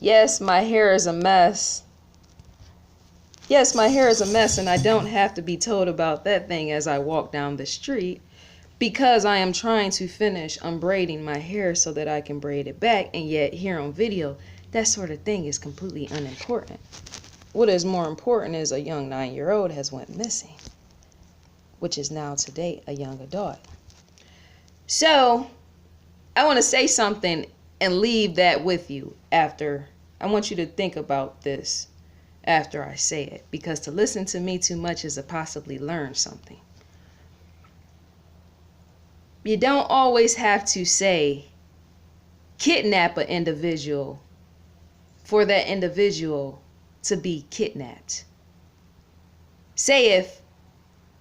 Yes, my hair is a mess. Yes, my hair is a mess, and I don't have to be told about that thing as I walk down the street because I am trying to finish unbraiding my hair so that I can braid it back, and yet here on video, that sort of thing is completely unimportant. What is more important is a young 9-year-old has went missing, which is now today a young adult. So, I want to say something and leave that with you after. I want you to think about this after I say it, because to listen to me too much is to possibly learn something. You don't always have to say kidnap an individual for that individual to be kidnapped. Say if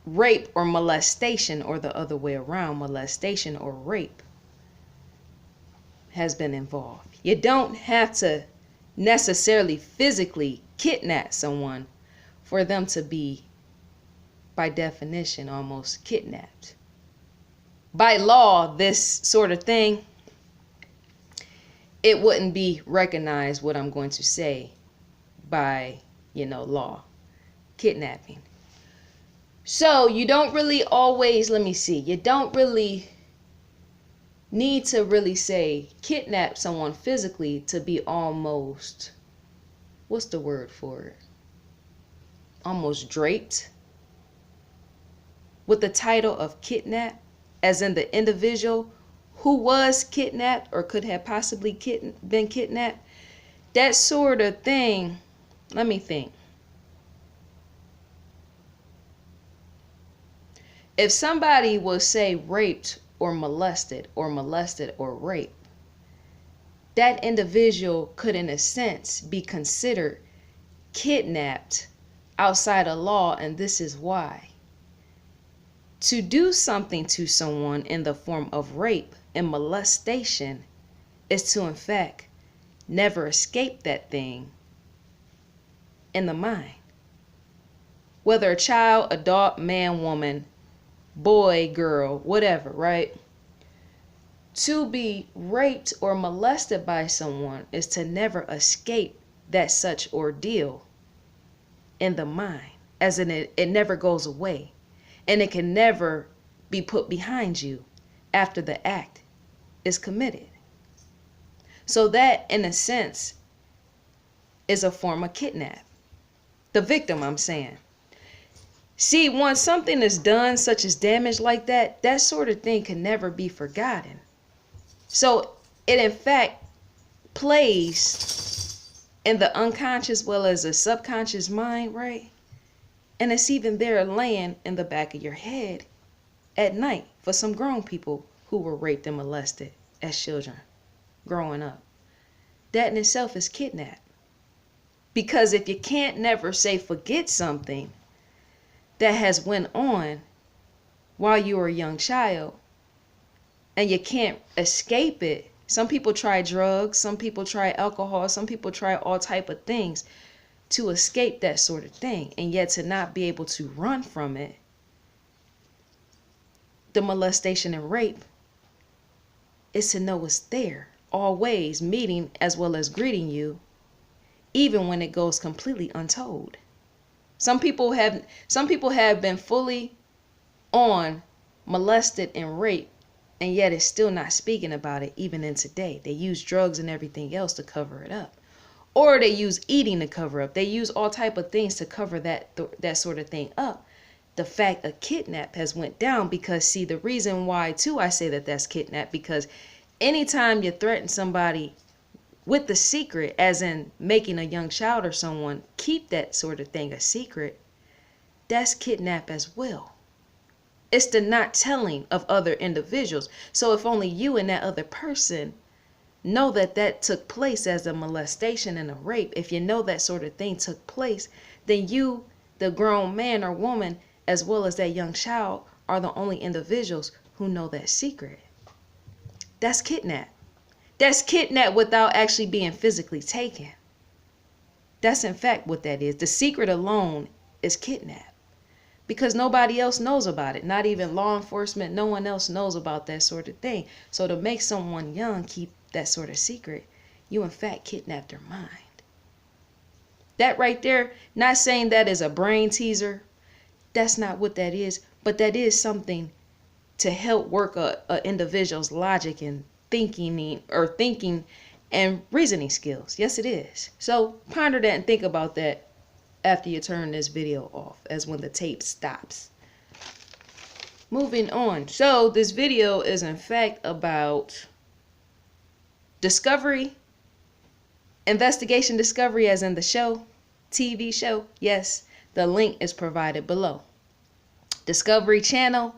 rape or molestation, or the other way around, molestation or rape has been involved. You don't have to necessarily physically kidnap someone for them to be, by definition, almost kidnapped. By law, this sort of thing, it wouldn't be recognized, what I'm going to say, by, law. Kidnapping. So you don't really always, you don't really need to really say kidnap someone physically to be almost, what's the word for it? Almost draped with the title of kidnap, as in the individual who was kidnapped or could have possibly been kidnapped. That sort of thing, let me think. If somebody was, say, raped or molested or raped, that individual could, in a sense, be considered kidnapped outside of law, and this is why. To do something to someone in the form of rape and molestation is to, in fact, never escape that thing in the mind. Whether a child, adult, man, woman, boy, girl, whatever, right? To be raped or molested by someone is to never escape that such ordeal in the mind, as in it never goes away, and it can never be put behind you after the act is committed. So that, in a sense, is a form of kidnap. The victim, I'm saying. See, once something is done, such as damage like that, that sort of thing can never be forgotten. So it, in fact, plays in the unconscious well as the subconscious mind, right? And it's even there laying in the back of your head at night for some grown people who were raped and molested as children growing up. That in itself is kidnap. Because if you can't never say forget something that has went on while you were a young child, and you can't escape it. Some people try drugs, some people try alcohol, some people try all type of things to escape that sort of thing, and yet to not be able to run from it. The molestation and rape is to know it's there, always meeting as well as greeting you, even when it goes completely untold. Some people have been fully on molested and raped, and yet it's still not speaking about it even in today. They use drugs and everything else to cover it up. Or they use eating to cover up. They use all type of things to cover that sort of thing up. The fact a kidnap has went down, because see, the reason why too I say that that's kidnap, because anytime you threaten somebody with the secret, as in making a young child or someone keep that sort of thing a secret, that's kidnap as well. It's the not telling of other individuals. So if only you and that other person know that that took place as a molestation and a rape, if you know that sort of thing took place, then you, the grown man or woman, as well as that young child, are the only individuals who know that secret. That's kidnap. That's kidnap without actually being physically taken. That's in fact what that is. The secret alone is kidnap. Because nobody else knows about it. Not even law enforcement. No one else knows about that sort of thing. So to make someone young keep that sort of secret, You in fact kidnapped her mind. That right there, not saying that is a brain teaser. That's not what that is. But that is something to help work a individual's logic and thinking and reasoning skills. Yes, it is. So ponder that and think about that after you turn this video off, as when the tape stops. Moving on. So this video is in fact about discovery, investigation discovery, as in the show, TV show. Yes, the link is provided below. Discovery Channel,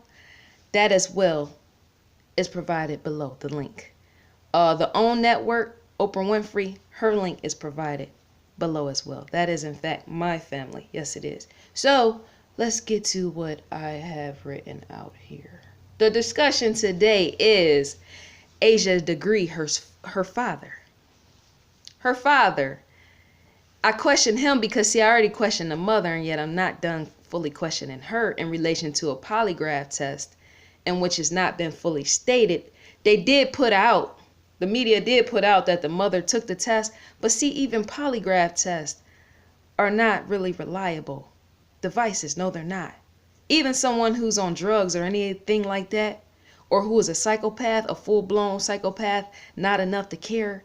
that as well is provided below, the link. The OWN Network, Oprah Winfrey, her link is provided below as well. That is in fact my family. Yes, it is. So let's get to what I have written out here. The discussion today is Asia's degree, her father. Her father. I question him because, see, I already questioned the mother, and yet I'm not done fully questioning her in relation to a polygraph test, in which has not been fully stated. They did put out, the media did put out that the mother took the test, but see, even polygraph tests are not really reliable devices. No, they're not. Even someone who's on drugs or anything like that, or who is a psychopath, a full-blown psychopath, not enough to care,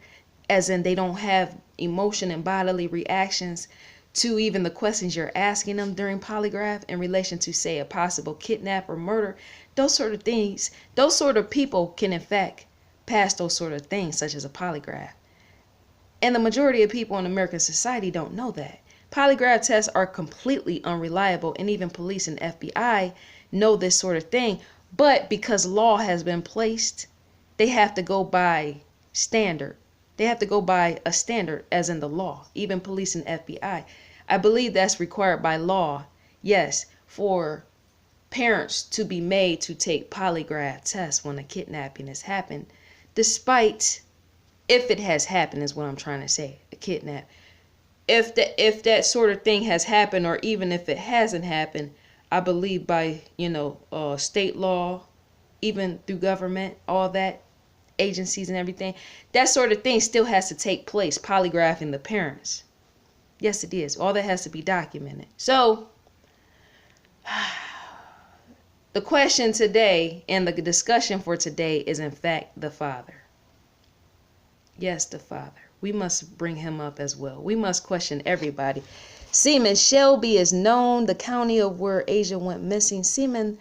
as in they don't have emotion and bodily reactions to even the questions you're asking them during polygraph in relation to, say, a possible kidnap or murder. Those sort of things, those sort of people can in fact pass those sort of things, such as a polygraph. And the majority of people in American society don't know that. Polygraph tests are completely unreliable, and even police and FBI know this sort of thing. But because law has been placed, they have to go by standard. They have to go by a standard, as in the law, even police and FBI. I believe that's required by law, yes, for parents to be made to take polygraph tests when a kidnapping has happened, despite, if it has happened is what I'm trying to say, a kidnap. If that sort of thing has happened, or even if it hasn't happened, I believe by, state law, even through government, all that, agencies and everything, that sort of thing still has to take place, polygraphing the parents. Yes, it is. All that has to be documented. So the question today and the discussion for today is in fact the father. Yes, the father. We must bring him up as well. We must question everybody. Seaman Shelby is known, the county of where Asia went missing. Seaman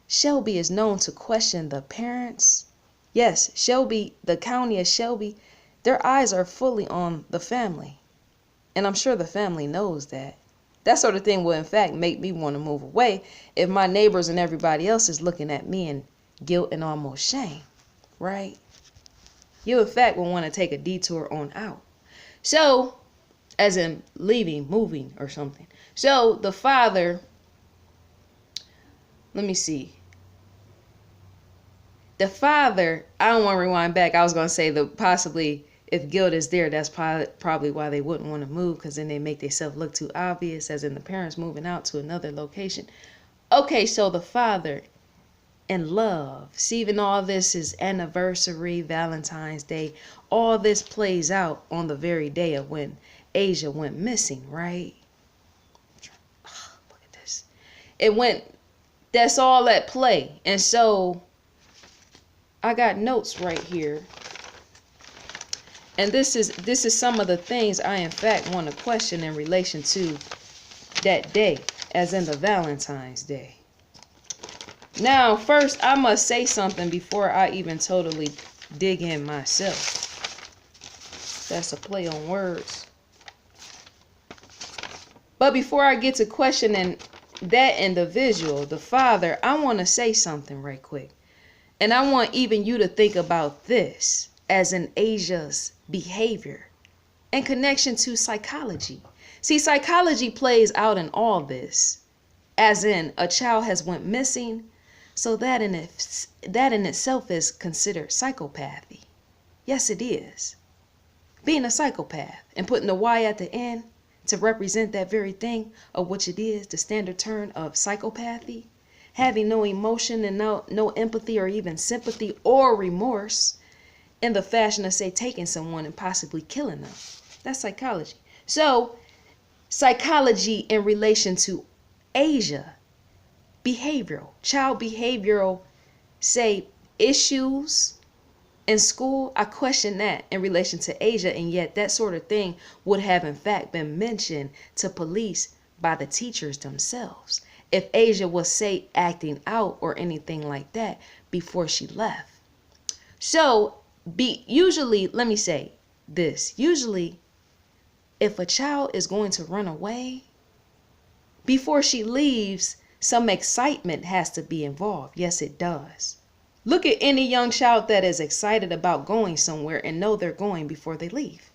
Shelby is known to question the parents. Yes, Shelby, the county of Shelby, their eyes are fully on the family. And I'm sure the family knows that. That sort of thing will in fact make me want to move away if my neighbors and everybody else is looking at me in guilt and almost shame, right? You in fact will want to take a detour on out. So, as in leaving, moving or something. So the father, let me see. The father, I don't want to rewind back. I was going to say possibly if guilt is there, that's probably why they wouldn't want to move, because then they make themselves look too obvious, as in the parents moving out to another location. Okay, so the father in love. See, even all this is anniversary, Valentine's Day. All this plays out on the very day of when Asia went missing, right? Oh, look at this. That's all at play. And so I got notes right here. And this is some of the things I in fact want to question in relation to that day, as in the Valentine's Day. Now, first, I must say something before I even totally dig in myself. That's a play on words. But before I get to questioning that individual, the father, I want to say something right quick. And I want even you to think about this as in Asia's behavior in connection to psychology. See, psychology plays out in all this, as in a child has went missing, so that in itself is considered psychopathy. Yes, it is. Being a psychopath and putting the Y at the end to represent that very thing of which it is, the standard term of psychopathy, having no emotion and no empathy or even sympathy or remorse, in the fashion of, say, taking someone and possibly killing them. That's psychology. So psychology in relation to Asia, child behavioral, say, issues in school, I question that in relation to Asia, and yet that sort of thing would have in fact been mentioned to police by the teachers themselves if Asia was, say, acting out or anything like that before she left. So usually, let me say this, usually if a child is going to run away, before she leaves, some excitement has to be involved. Yes, it does. Look at any young child that is excited about going somewhere and know they're going before they leave.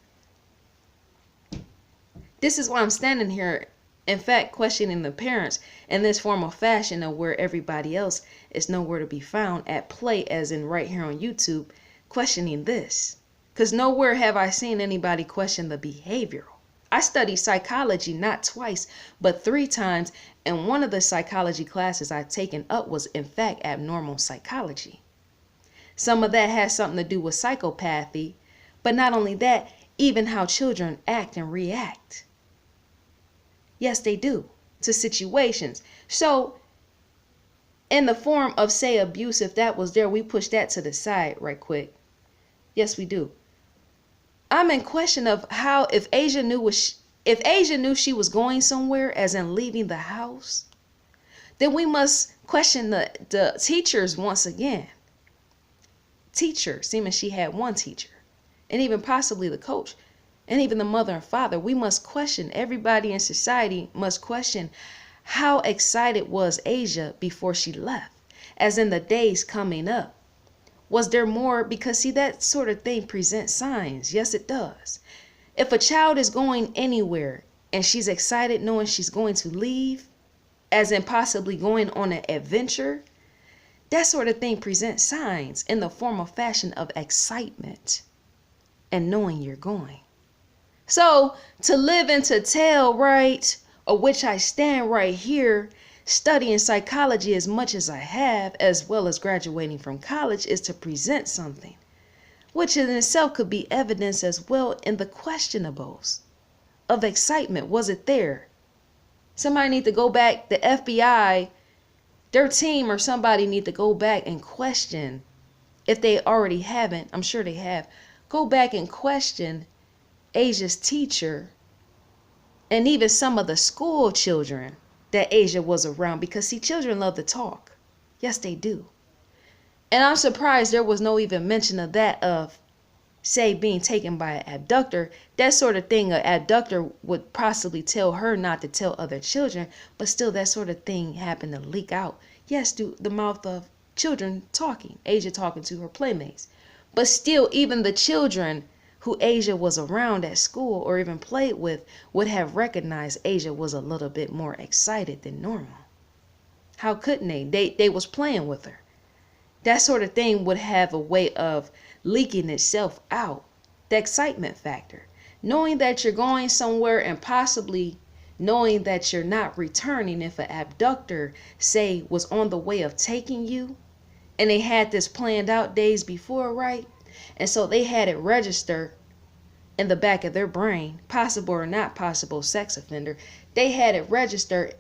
This is why I'm standing here, in fact, questioning the parents in this formal fashion of where everybody else is nowhere to be found at play, as in right here on YouTube, questioning this. Because nowhere have I seen anybody question the behavioral. I studied psychology not twice, but 3 times, and one of the psychology classes I've taken up was, in fact, abnormal psychology. Some of that has something to do with psychopathy, but not only that, even how children act and react. Yes, they do, to situations. So, in the form of, say, abuse, if that was there, we push that to the side right quick. Yes, we do. I'm in question of how, if Asia knew she was going somewhere, as in leaving the house, then we must question the teachers once again. Teacher, seeming she had one teacher, and even possibly the coach, and even the mother and father. We must question, everybody in society must question, how excited was Asia before she left, as in the days coming up. Was there more? Because see, that sort of thing presents signs. Yes, it does. If a child is going anywhere and she's excited knowing she's going to leave, as in possibly going on an adventure, that sort of thing presents signs in the form of fashion of excitement and knowing you're going. So to live and to tell, right, of which I stand right here, studying psychology as much as I have, as well as graduating from college, is to present something, which in itself could be evidence as well in the questionables of excitement. Was it there? Somebody need to go back, the FBI, their team or somebody need to go back and question, if they already haven't, I'm sure they have, go back and question Asia's teacher and even some of the school children that Asia was around, because see, children love to talk. Yes, they do. And I'm surprised there was no even mention of that, of, say, being taken by an abductor. That sort of thing, an abductor would possibly tell her not to tell other children, but still that sort of thing happened to leak out. Yes, through the mouth of children talking, Asia talking to her playmates. But still, even the children who Asia was around at school or even played with would have recognized Asia was a little bit more excited than normal. How couldn't they? They was playing with her. That sort of thing would have a way of leaking itself out. The excitement factor. Knowing that you're going somewhere and possibly knowing that you're not returning, if an abductor, say, was on the way of taking you, and they had this planned out days before, right? And so they had it register in the back of their brain, possible or not possible sex offender. They had it registered.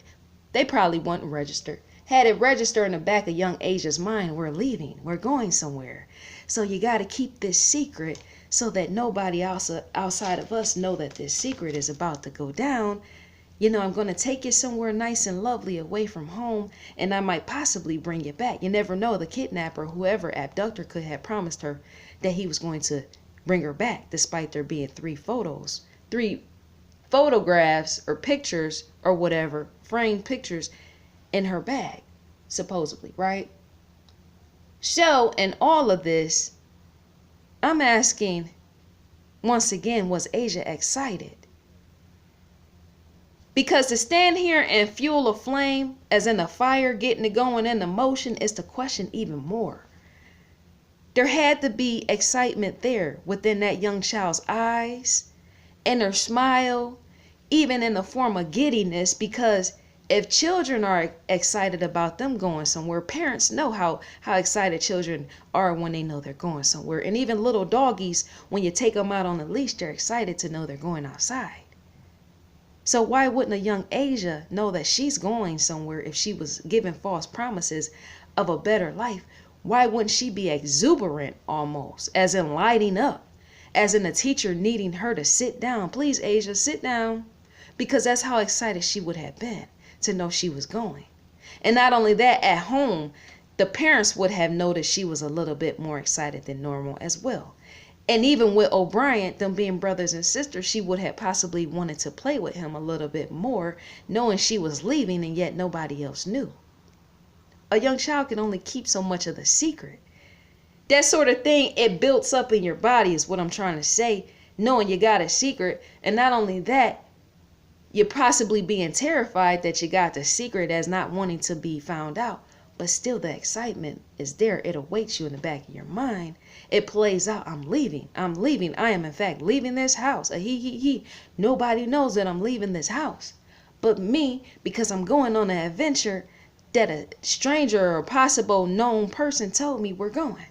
They probably wasn't registered. Had it registered in the back of young Asia's mind. We're leaving. We're going somewhere. So you got to keep this secret so that nobody else outside of us know that this secret is about to go down. You know, I'm going to take you somewhere nice and lovely away from home, and I might possibly bring you back. You never know, the kidnapper, whoever abductor, could have promised her that he was going to bring her back, despite there being 3 photographs or pictures or whatever, framed pictures in her bag, supposedly, right? So, in all of this, I'm asking, once again, was Asia excited? Because to stand here and fuel a flame, as in a fire, getting it going in the motion, is to question even more. There had to be excitement there within that young child's eyes, in her smile, even in the form of giddiness, because If children are excited about them going somewhere, parents know how excited children are when they know they're going somewhere. And even little doggies, when you take them out on a leash, they're excited to know they're going outside. So why wouldn't a young Asia know that she's going somewhere if she was given false promises of a better life? Why wouldn't she be exuberant almost, as in lighting up, as in a teacher needing her to sit down? Please, Asia, sit down. Because that's how excited she would have been to know she was going. And not only that, at home, the parents would have noticed she was a little bit more excited than normal as well. And even with O'Brien, them being brothers and sisters, she would have possibly wanted to play with him a little bit more, knowing she was leaving and yet nobody else knew. A young child can only keep so much of the secret. That sort of thing, it builds up in your body is what I'm trying to say, knowing you got a secret. And not only that, you're possibly being terrified that you got the secret as not wanting to be found out. But still the excitement is there. It awaits you in the back of your mind. It plays out. I'm leaving. I'm leaving. I am in fact leaving this house. He. Nobody knows that I'm leaving this house. But me, because I'm going on an adventure that a stranger or possible known person told me we're going.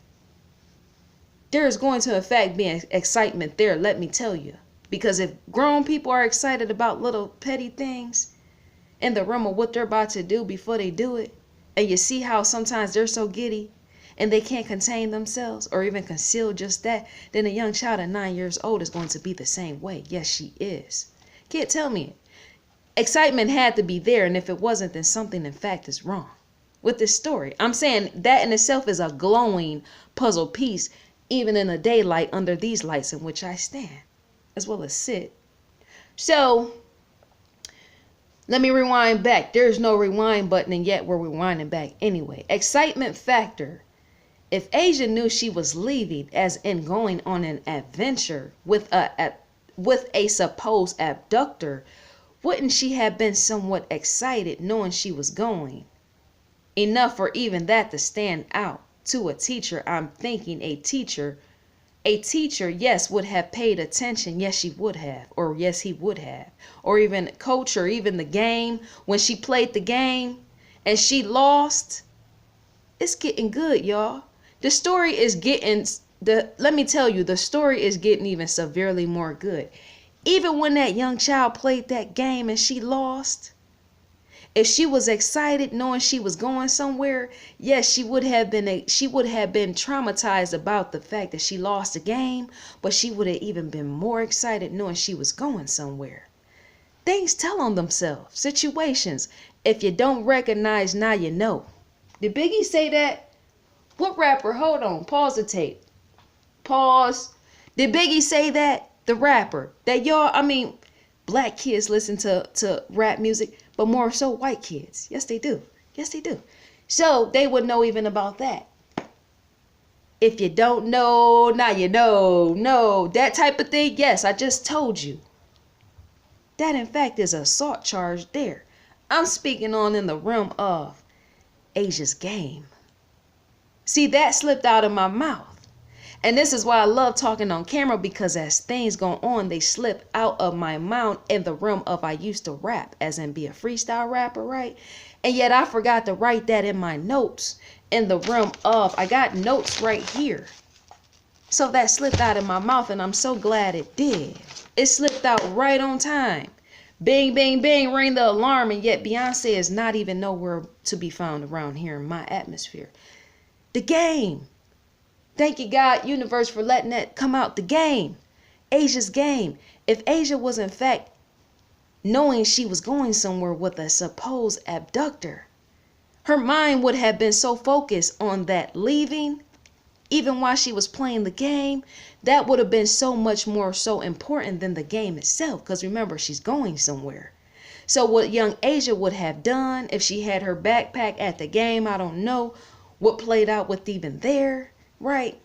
There is going to in fact be excitement there, let me tell you. Because if grown people are excited about little petty things in the realm of what they're about to do before they do it, and you see how sometimes they're so giddy and they can't contain themselves or even conceal just that, then a young child at 9 years old is going to be the same way. Yes, she is. Can't tell me it. Excitement had to be there, and if it wasn't, then something in fact is wrong with this story. I'm saying that in itself is a glowing puzzle piece, even in the daylight under these lights in which I stand, as well as sit. So let me rewind back. There's no rewind button, and yet we're rewinding back anyway. Excitement factor. If Asia knew she was leaving, as in going on an adventure with a supposed abductor, wouldn't she have been somewhat excited knowing she was going? Enough for even that to stand out to a teacher. I'm thinking a teacher, yes, would have paid attention. Yes, she would have. Or yes, he would have. Or even coach, or even the game. When she played the game and she lost, it's getting good, y'all. The story is getting, let me tell you, the story is getting even severely more good. Even when that young child played that game and she lost, if she was excited knowing she was going somewhere, yes, she would have been traumatized about the fact that she lost the game, but she would have even been more excited knowing she was going somewhere. Things tell on themselves, situations. If you don't recognize, now you know. Did Biggie say that? What rapper? Hold on, pause the tape. Pause. Did Biggie say that? The rapper. That y'all, black kids listen to rap music, but more so white kids. Yes, they do. Yes, they do. So they would know even about that. If you don't know, now you know. No, that type of thing. Yes, I just told you. That in fact is assault charge there. I'm speaking on in the realm of Asia's game. See, that slipped out of my mouth. And this is why I love talking on camera, because as things go on, they slip out of my mouth in the realm of I used to rap, as in be a freestyle rapper, right? And yet I forgot to write that in my notes in the realm of I got notes right here. So that slipped out of my mouth, and I'm so glad it did. It slipped out right on time. Bing, bing, bing, ring the alarm, and yet Beyonce is not even nowhere to be found around here in my atmosphere. The game. Thank you, God, universe, for letting that come out. The game. Asia's game. If Asia was in fact knowing she was going somewhere with a supposed abductor, her mind would have been so focused on that leaving, even while she was playing the game, that would have been so much more so important than the game itself. Because remember, she's going somewhere. So what young Asia would have done if she had her backpack at the game, I don't know what played out with even there. Right?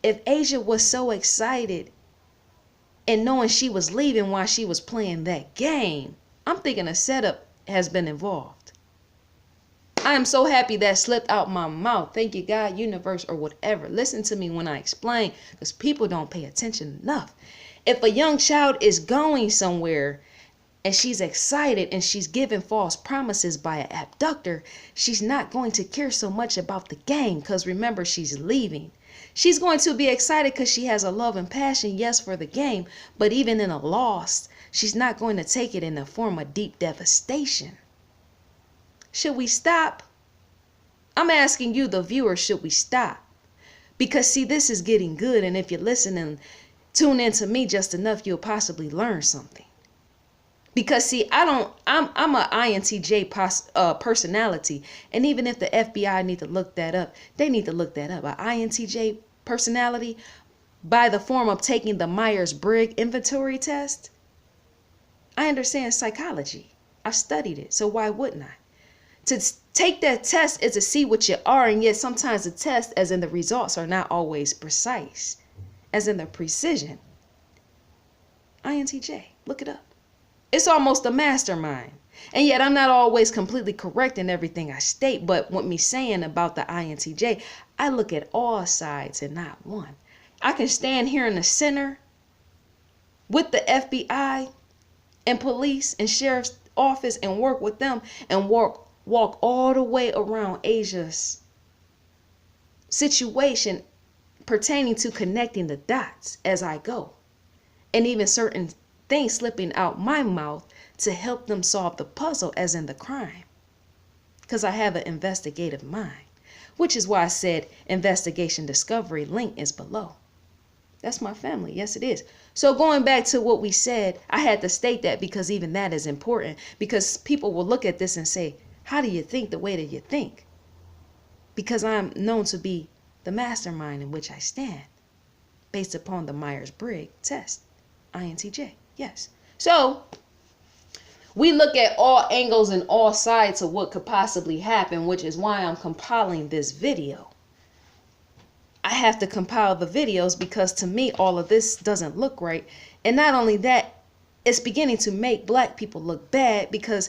If Asia was so excited and knowing she was leaving while she was playing that game, I'm thinking a setup has been involved. I am so happy that slipped out my mouth. Thank you, God, universe, or whatever. Listen to me when I explain, because people don't pay attention enough. If a young child is going somewhere, and she's excited and she's given false promises by an abductor, she's not going to care so much about the game, because remember, she's leaving. She's going to be excited because she has a love and passion, yes, for the game, but even in a loss, she's not going to take it in the form of deep devastation. Should we stop? I'm asking you, the viewer, should we stop? Because see, this is getting good, and if you listen and tune into me just enough, you'll possibly learn something. Because see, I'm a INTJ personality, and even if the FBI need to look that up, they need to look that up. An INTJ personality, by the form of taking the Myers-Briggs inventory test. I understand psychology. I've studied it, so why wouldn't I? To take that test is to see what you are, and yet sometimes the test, as in the results, are not always precise, as in the precision. INTJ, look it up. It's almost a mastermind. And yet I'm not always completely correct in everything I state, but what me saying about the INTJ, I look at all sides and not one. I can stand here in the center with the FBI and police and sheriff's office and work with them and walk all the way around Asia's situation pertaining to connecting the dots as I go. And even certain things slipping out my mouth to help them solve the puzzle, as in the crime. Because I have an investigative mind, which is why I said investigation discovery link is below. That's my family. Yes, it is. So going back to what we said, I had to state that because even that is important, because people will look at this and say, how do you think the way that you think? Because I'm known to be the mastermind in which I stand, based upon the Myers-Briggs test. INTJ, yes. So we look at all angles and all sides of what could possibly happen, which is why I'm compiling this video. I have to compile the videos because to me, all of this doesn't look right. And not only that, it's beginning to make black people look bad, because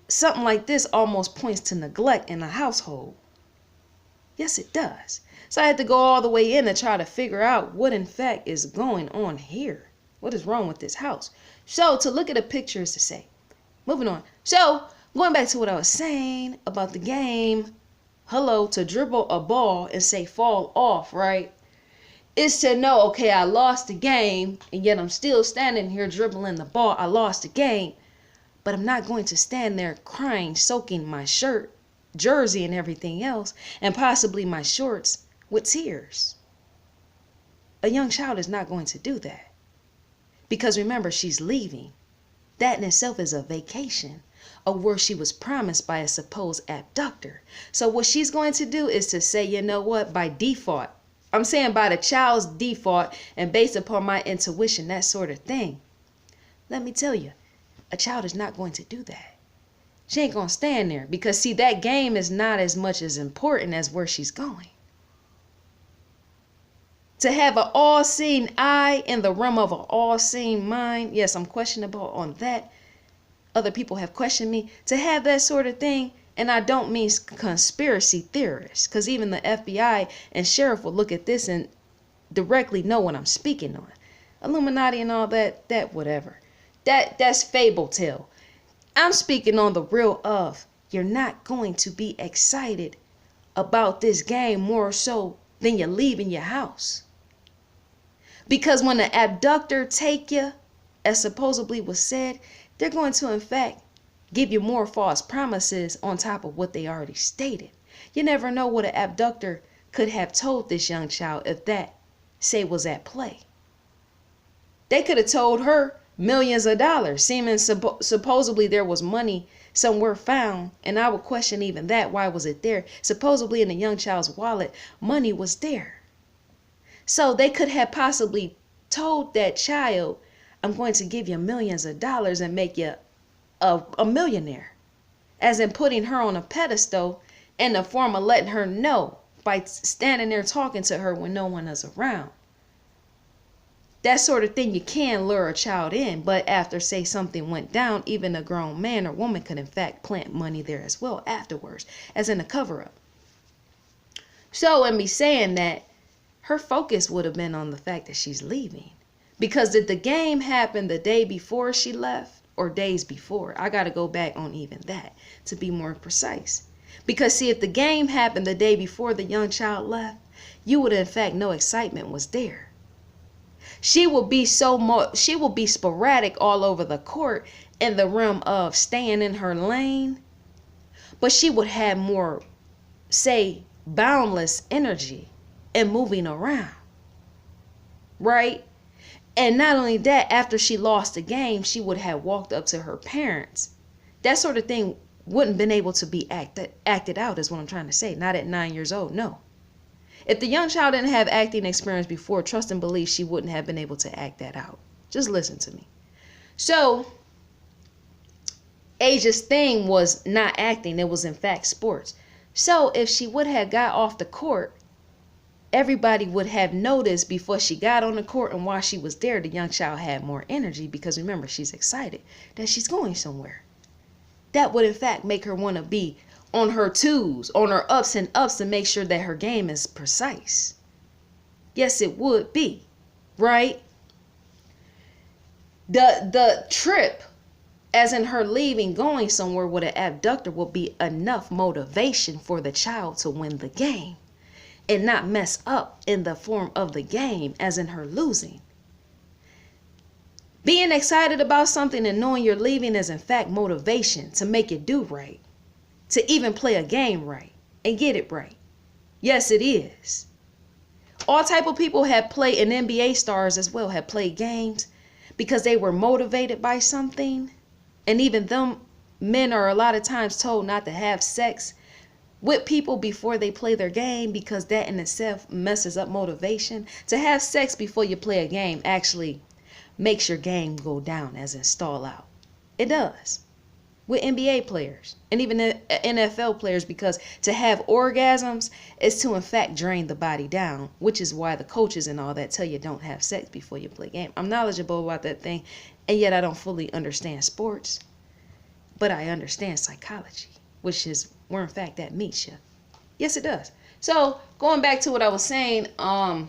something like this almost points to neglect in a household. Yes, it does. So I had to go all the way in to try to figure out what in fact is going on here. What is wrong with this house? So to look at a picture is to say, moving on. So going back to what I was saying about the game, hello, to dribble a ball and say fall off, right? Is to know, okay, I lost the game, and yet I'm still standing here dribbling the ball. I lost the game, but I'm not going to stand there crying, soaking my shirt, jersey, and everything else, and possibly my shorts with tears. A young child is not going to do that. Because remember, she's leaving. That in itself is a vacation of where she was promised by a supposed abductor. So what she's going to do is to say, you know what, by default, I'm saying by the child's default and based upon my intuition, that sort of thing. Let me tell you, a child is not going to do that. She ain't going to stand there because, see, that game is not as much as important as where she's going. To have an all-seeing eye in the realm of an all-seeing mind, yes, I'm questionable on that. Other people have questioned me. To have that sort of thing, and I don't mean conspiracy theorists, because even the FBI and sheriff will look at this and directly know what I'm speaking on. Illuminati and all that whatever. That's fable tale. I'm speaking on the real of, you're not going to be excited about this game more so than you're leaving your house. Because when the abductor take you, as supposedly was said, they're going to, in fact, give you more false promises on top of what they already stated. You never know what an abductor could have told this young child if that, say, was at play. They could have told her millions of dollars, seeming supposedly there was money somewhere found, and I would question even that. Why was it there? Supposedly in the young child's wallet, money was there. So they could have possibly told that child, I'm going to give you millions of dollars and make you a millionaire, as in putting her on a pedestal in the form of letting her know by standing there talking to her when no one is around. That sort of thing you can lure a child in, but after, say, something went down, even a grown man or woman could in fact plant money there as well afterwards, as in a cover-up. So in me saying that, her focus would have been on the fact that she's leaving. Because did the game happen the day before she left? or days before. I got to go back on even that to be more precise. Because see, if the game happened the day before the young child left, you would in fact know excitement was there. She will be she will be sporadic all over the court in the realm of staying in her lane, but she would have more, say, boundless energy and moving around, right? And not only that, after she lost the game, she would have walked up to her parents. That sort of thing wouldn't been able to be acted out, is what I'm trying to say. Not at 9 years old, no. If the young child didn't have acting experience before, trust and believe she wouldn't have been able to act that out. Just listen to me. So Asia's thing was not acting, it was in fact sports. So if she would have got off the court, everybody would have noticed before she got on the court, and while she was there, the young child had more energy, because remember, she's excited that she's going somewhere. That would in fact make her want to be on her twos, on her ups and ups, to make sure that her game is precise. Yes, it would be, right? The trip, as in her leaving, going somewhere with an abductor, will be enough motivation for the child to win the game and not mess up in the form of the game, as in her losing. Being excited about something and knowing you're leaving is in fact motivation to make it do right, to even play a game right and get it right. Yes, it is. All type of people have played, and NBA stars as well have played games because they were motivated by something. And even them men are a lot of times told not to have sex with people before they play their game, because that in itself messes up motivation. To have sex before you play a game actually makes your game go down, as in stall out. It does. With NBA players and even the NFL players, because to have orgasms is to in fact drain the body down, which is why the coaches and all that tell you don't have sex before you play a game. I'm knowledgeable about that thing, and yet I don't fully understand sports, but I understand psychology, which is where in fact that meets you. Yes, it does. So going back to what I was saying, I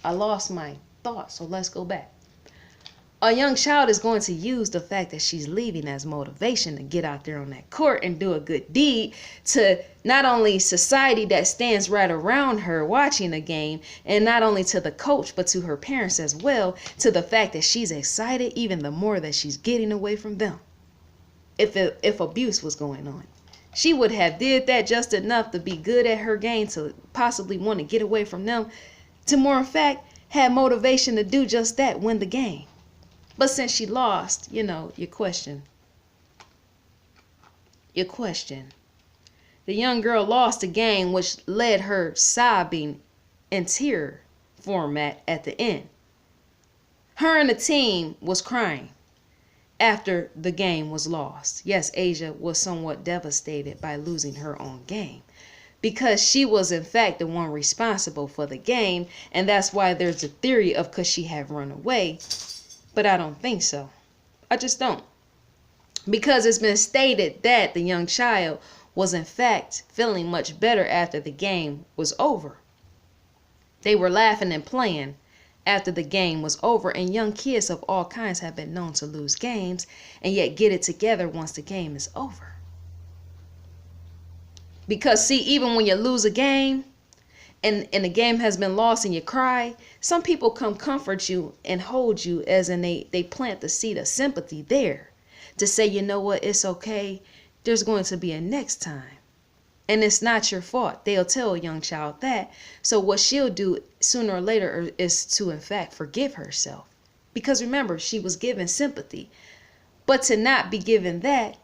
lost my thought, so let's go back. A young child is going to use the fact that she's leaving as motivation to get out there on that court and do a good deed to not only society that stands right around her watching the game, and not only to the coach, but to her parents as well, to the fact that she's excited even the more that she's getting away from them. If abuse was going on, she would have did that just enough to be good at her game, to possibly want to get away from them, to more in fact have motivation to do just that, win the game. But since she lost, you know, you question. The young girl lost the game, which led her sobbing in tear format at the end. Her and the team was crying after the game was lost. Yes, Asia was somewhat devastated by losing her own game, because she was in fact the one responsible for the game, and that's why there's a theory of because she had run away. But I don't think so. I just don't. Because it's been stated that the young child was in fact feeling much better after the game was over. They were laughing and playing after the game was over, and young kids of all kinds have been known to lose games and yet get it together once the game is over. Because see, even when you lose a game, and the game has been lost and you cry, some people come comfort you and hold you, as in they plant the seed of sympathy there to say, you know what, it's okay. There's going to be a next time. And it's not your fault. They'll tell a young child that. So what she'll do sooner or later is to in fact forgive herself. Because remember, she was given sympathy. But to not be given that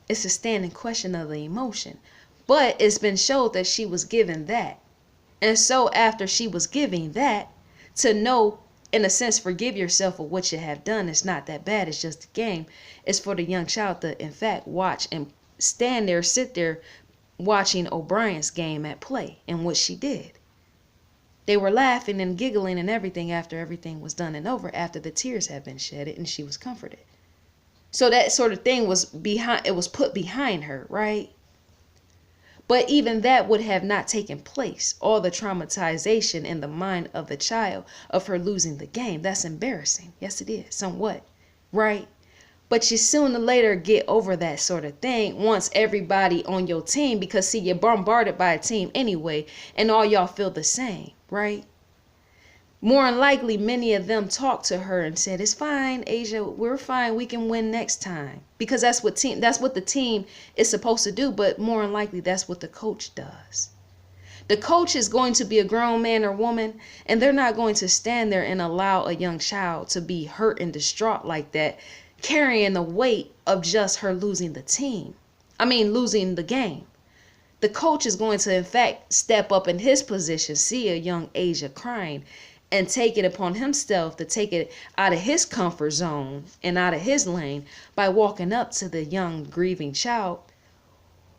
is a standing question of the emotion. But it's been shown that she was given that. And so after she was giving that, to know, in a sense, forgive yourself for what you have done. It's not that bad. It's just a game. It's for the young child to, in fact, watch and sit there watching O'Brien's game at play and what she did. They were laughing and giggling and everything after everything was done and over, after the tears had been shedded and she was comforted. So that sort of thing was put behind her, right? But even that would have not taken place. All the traumatization in the mind of the child of her losing the game. That's embarrassing. Yes, it is. Somewhat. Right? But you sooner or later get over that sort of thing once everybody on your team, because see, you're bombarded by a team anyway, and all y'all feel the same, right? More than likely, many of them talked to her and said, "It's fine, Asia, we're fine. We can win next time." Because that's what the team is supposed to do. But more than likely, that's what the coach does. The coach is going to be a grown man or woman, and they're not going to stand there and allow a young child to be hurt and distraught like that, carrying the weight of just her losing losing the game. The coach is going to, in fact, step up in his position, see a young Asia crying, and take it upon himself to take it out of his comfort zone and out of his lane by walking up to the young grieving child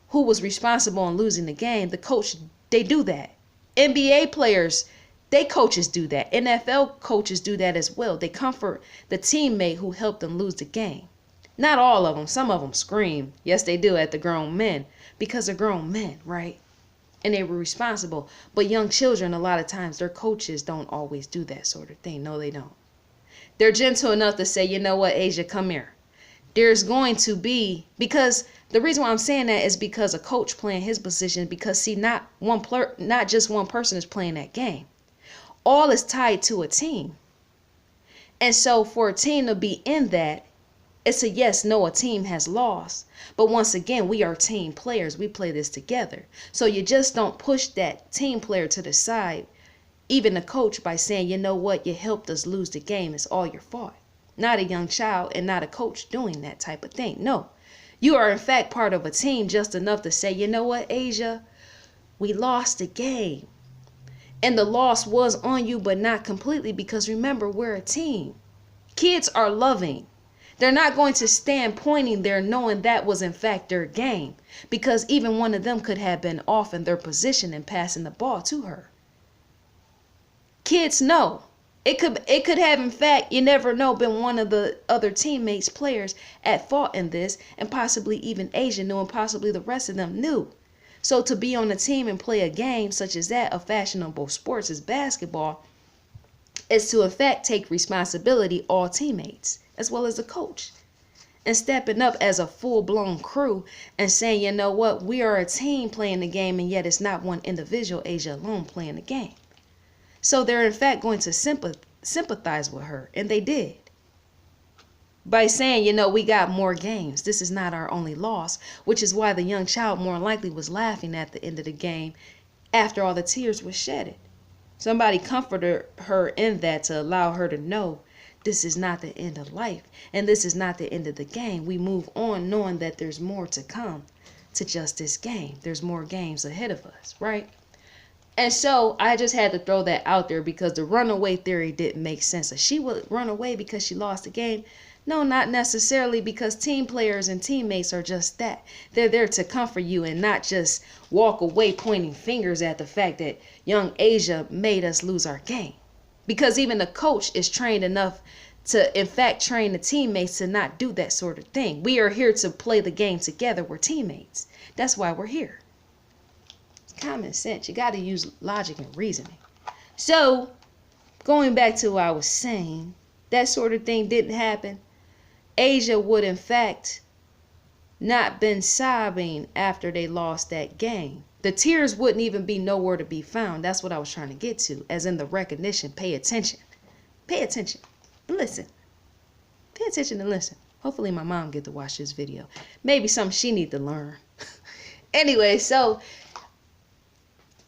who was responsible in losing the game. The coach, they do that. NBA players, they coaches do that. NFL coaches do that as well. They comfort the teammate who helped them lose the game. Not all of them. Some of them scream. Yes, they do, at the grown men, because they're grown men, right? And they were responsible. But young children, a lot of times, their coaches don't always do that sort of thing. No, they don't. They're gentle enough to say, "You know what, Asia, come here." There's going to be, because the reason why I'm saying that is because a coach playing his position, because see, not just one person is playing that game. All is tied to a team. And so for a team to be in that, it's a yes, no, a team has lost. But once again, we are team players. We play this together. So you just don't push that team player to the side, even the coach, by saying, "You know what, you helped us lose the game. It's all your fault." Not a young child and not a coach doing that type of thing. No, you are in fact part of a team, just enough to say, "You know what, Asia, we lost the game. And the loss was on you, but not completely, because remember, we're a team." Kids are loving. They're not going to stand pointing there knowing that was in fact their game, because even one of them could have been off in their position and passing the ball to her. Kids know. It could have, in fact, you never know, been one of the other teammates, players, at fault in this, and possibly even Asia knew, and possibly the rest of them knew. So to be on a team and play a game such as that of fashionable sports as basketball is to, in fact, take responsibility, all teammates, as well as the coach, and stepping up as a full-blown crew and saying, "You know what, we are a team playing the game, and yet it's not one individual, Asia, alone playing the game." So they're, in fact, going to sympathize with her, and they did, by saying, "You know, we got more games. This is not our only loss," which is why the young child more likely was laughing at the end of the game after all the tears were shedded. Somebody comforted her in that to allow her to know this is not the end of life, and this is not the end of the game. We move on knowing that there's more to come to just this game. There's more games ahead of us, right? And so I just had to throw that out there, because the runaway theory didn't make sense. That she would run away because she lost the game. No, not necessarily, because team players and teammates are just that. They're there to comfort you and not just walk away pointing fingers at the fact that young Asia made us lose our game. Because even the coach is trained enough to, in fact, train the teammates to not do that sort of thing. We are here to play the game together. We're teammates. That's why we're here. Common sense. You got to use logic and reasoning. So going back to what I was saying, that sort of thing didn't happen. Asia would, in fact, not been sobbing after they lost that game. The tears wouldn't even be nowhere to be found. That's what I was trying to get to, as in the recognition. Pay attention. Pay attention. Listen. Pay attention and listen. Hopefully my mom get to watch this video. Maybe something she need to learn. Anyway, so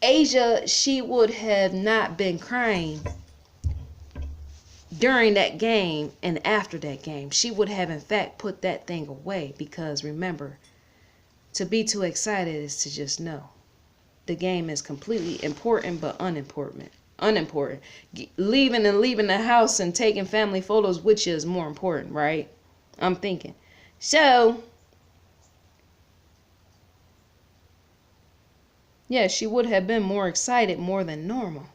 Asia, she would have not been crying during that game and after that game. She would have, in fact, put that thing away, because remember, to be too excited is to just know the game is completely important but unimportant. Leaving the house and taking family photos with you is more important, right? I'm thinking. So yeah, she would have been more excited, more than normal.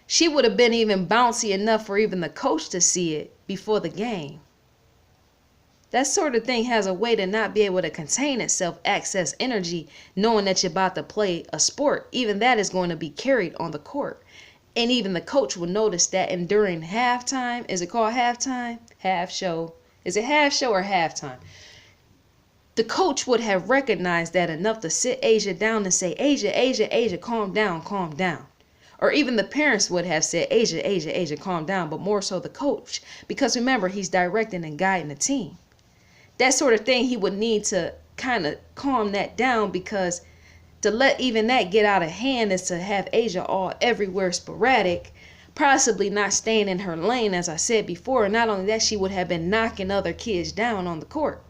She would have been even bouncy enough for even the coach to see it before the game. That sort of thing has a way to not be able to contain itself, access energy, knowing that you're about to play a sport. Even that is going to be carried on the court. And even the coach will notice that. And during halftime, is it called halftime? Half show. Is it half show or halftime? The coach would have recognized that enough to sit Asia down and say, Asia, calm down, calm down. Or even the parents would have said, Asia, calm down, but more so the coach. Because remember, he's directing and guiding the team. That sort of thing, he would need to kind of calm that down, because to let even that get out of hand is to have Asia all everywhere sporadic, possibly not staying in her lane, as I said before. And not only that, she would have been knocking other kids down on the court,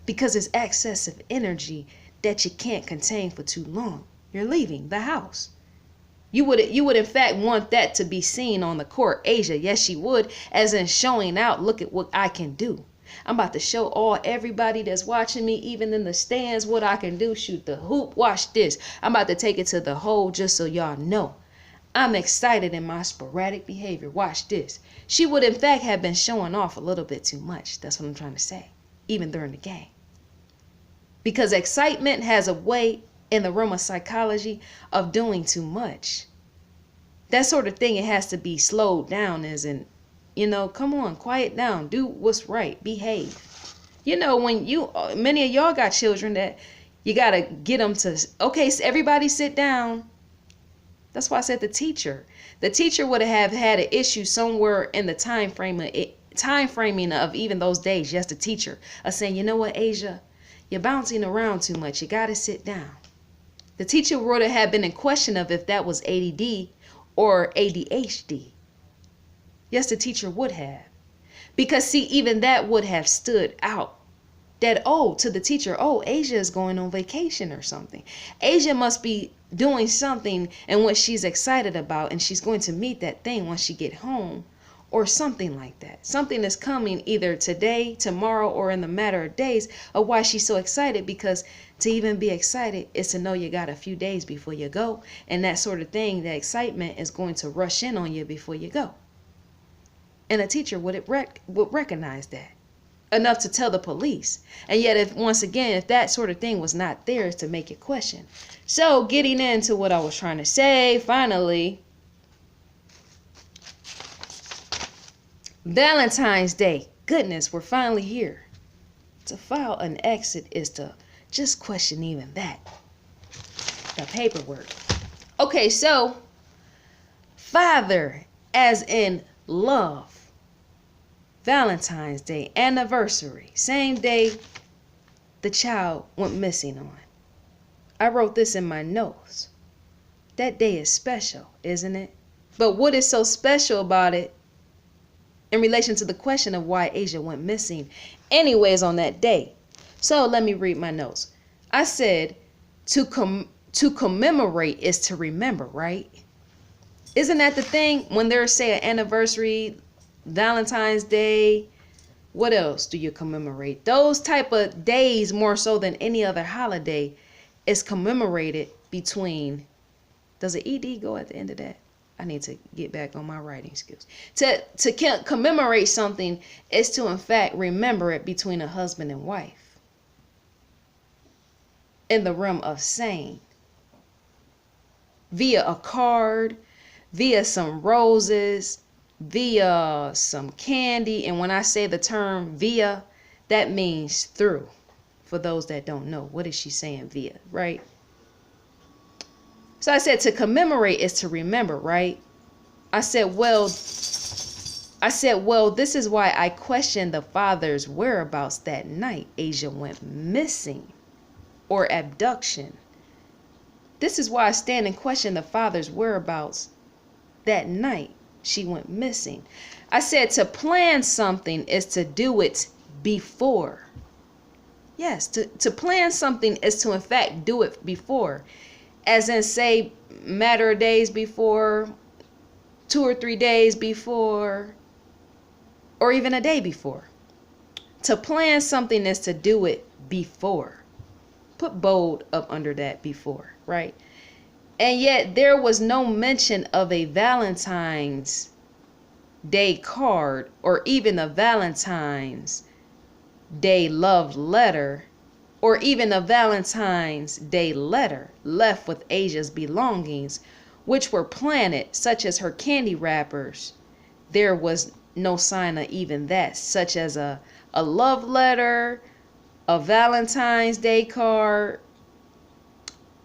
because it's excessive energy that you can't contain for too long. You're leaving the house. You would in fact want that to be seen on the court, Asia. Yes, she would, as in showing out, look at what I can do. I'm about to show everybody that's watching me, even in the stands, what I can do. Shoot the hoop, watch this. I'm about to take it to the hole just so y'all know. I'm excited in my sporadic behavior. Watch this. She would in fact have been showing off a little bit too much. That's what I'm trying to say, even during the game. Because excitement has a way in the realm of psychology of doing too much. That sort of thing, it has to be slowed down, as in, come on, quiet down, do what's right, behave. When many of y'all got children that you got to get them to, okay, so everybody sit down. That's why I said the teacher would have had an issue somewhere in the time framing of even those days. Yes, the teacher of saying, you know what, Asia, you're bouncing around too much. You got to sit down. The teacher would have been in question of if that was ADD or ADHD. Yes, the teacher would have. Because see, even that would have stood out. That, to the teacher, Asia is going on vacation or something. Asia must be doing something and what she's excited about, and she's going to meet that thing once she get home, or something like that. Something is coming either today, tomorrow, or in the matter of days of why she's so excited. Because to even be excited is to know you got a few days before you go. And that sort of thing, the excitement is going to rush in on you before you go. And a teacher would recognize that enough to tell the police. And yet, if that sort of thing was not there, is to make you question. So getting into what I was trying to say, finally, Valentine's Day. Goodness, we're finally here. To file an exit is to just question even that. The paperwork. Okay, so father, as in love. Valentine's Day, anniversary, same day the child went missing on. I wrote this in my notes. That day is special, isn't it? But what is so special about it in relation to the question of why Asia went missing anyways on that day? So let me read my notes. I said to commemorate is to remember, right? Isn't that the thing when there's, say, an anniversary, Valentine's Day? What else do you commemorate? Those type of days, more so than any other holiday, is commemorated between. Does an ED go at the end of that? I need to get back on my writing skills. To commemorate something is to, in fact, remember it between a husband and wife. In the realm of saying. Via a card, via some roses, via some candy. And when I say the term via, that means through. For those that don't know, what is she saying via, right? So I said to commemorate is to remember, right? I said, well, this is why I questioned the father's whereabouts that night Asia went missing, or abduction. This is why I stand and question the father's whereabouts that night she went missing. I said to plan something is to do it before. Yes, to plan something is to in fact do it before. As in, say, matter of days before, 2 or 3 days before, or even a day before. To plan something is to do it before. Put bold up under that, before, right? And yet there was no mention of a Valentine's Day card or even a Valentine's Day love letter or even a Valentine's Day letter left with Asia's belongings, which were planted, such as her candy wrappers. There was no sign of even that, such as a love letter, a Valentine's Day card,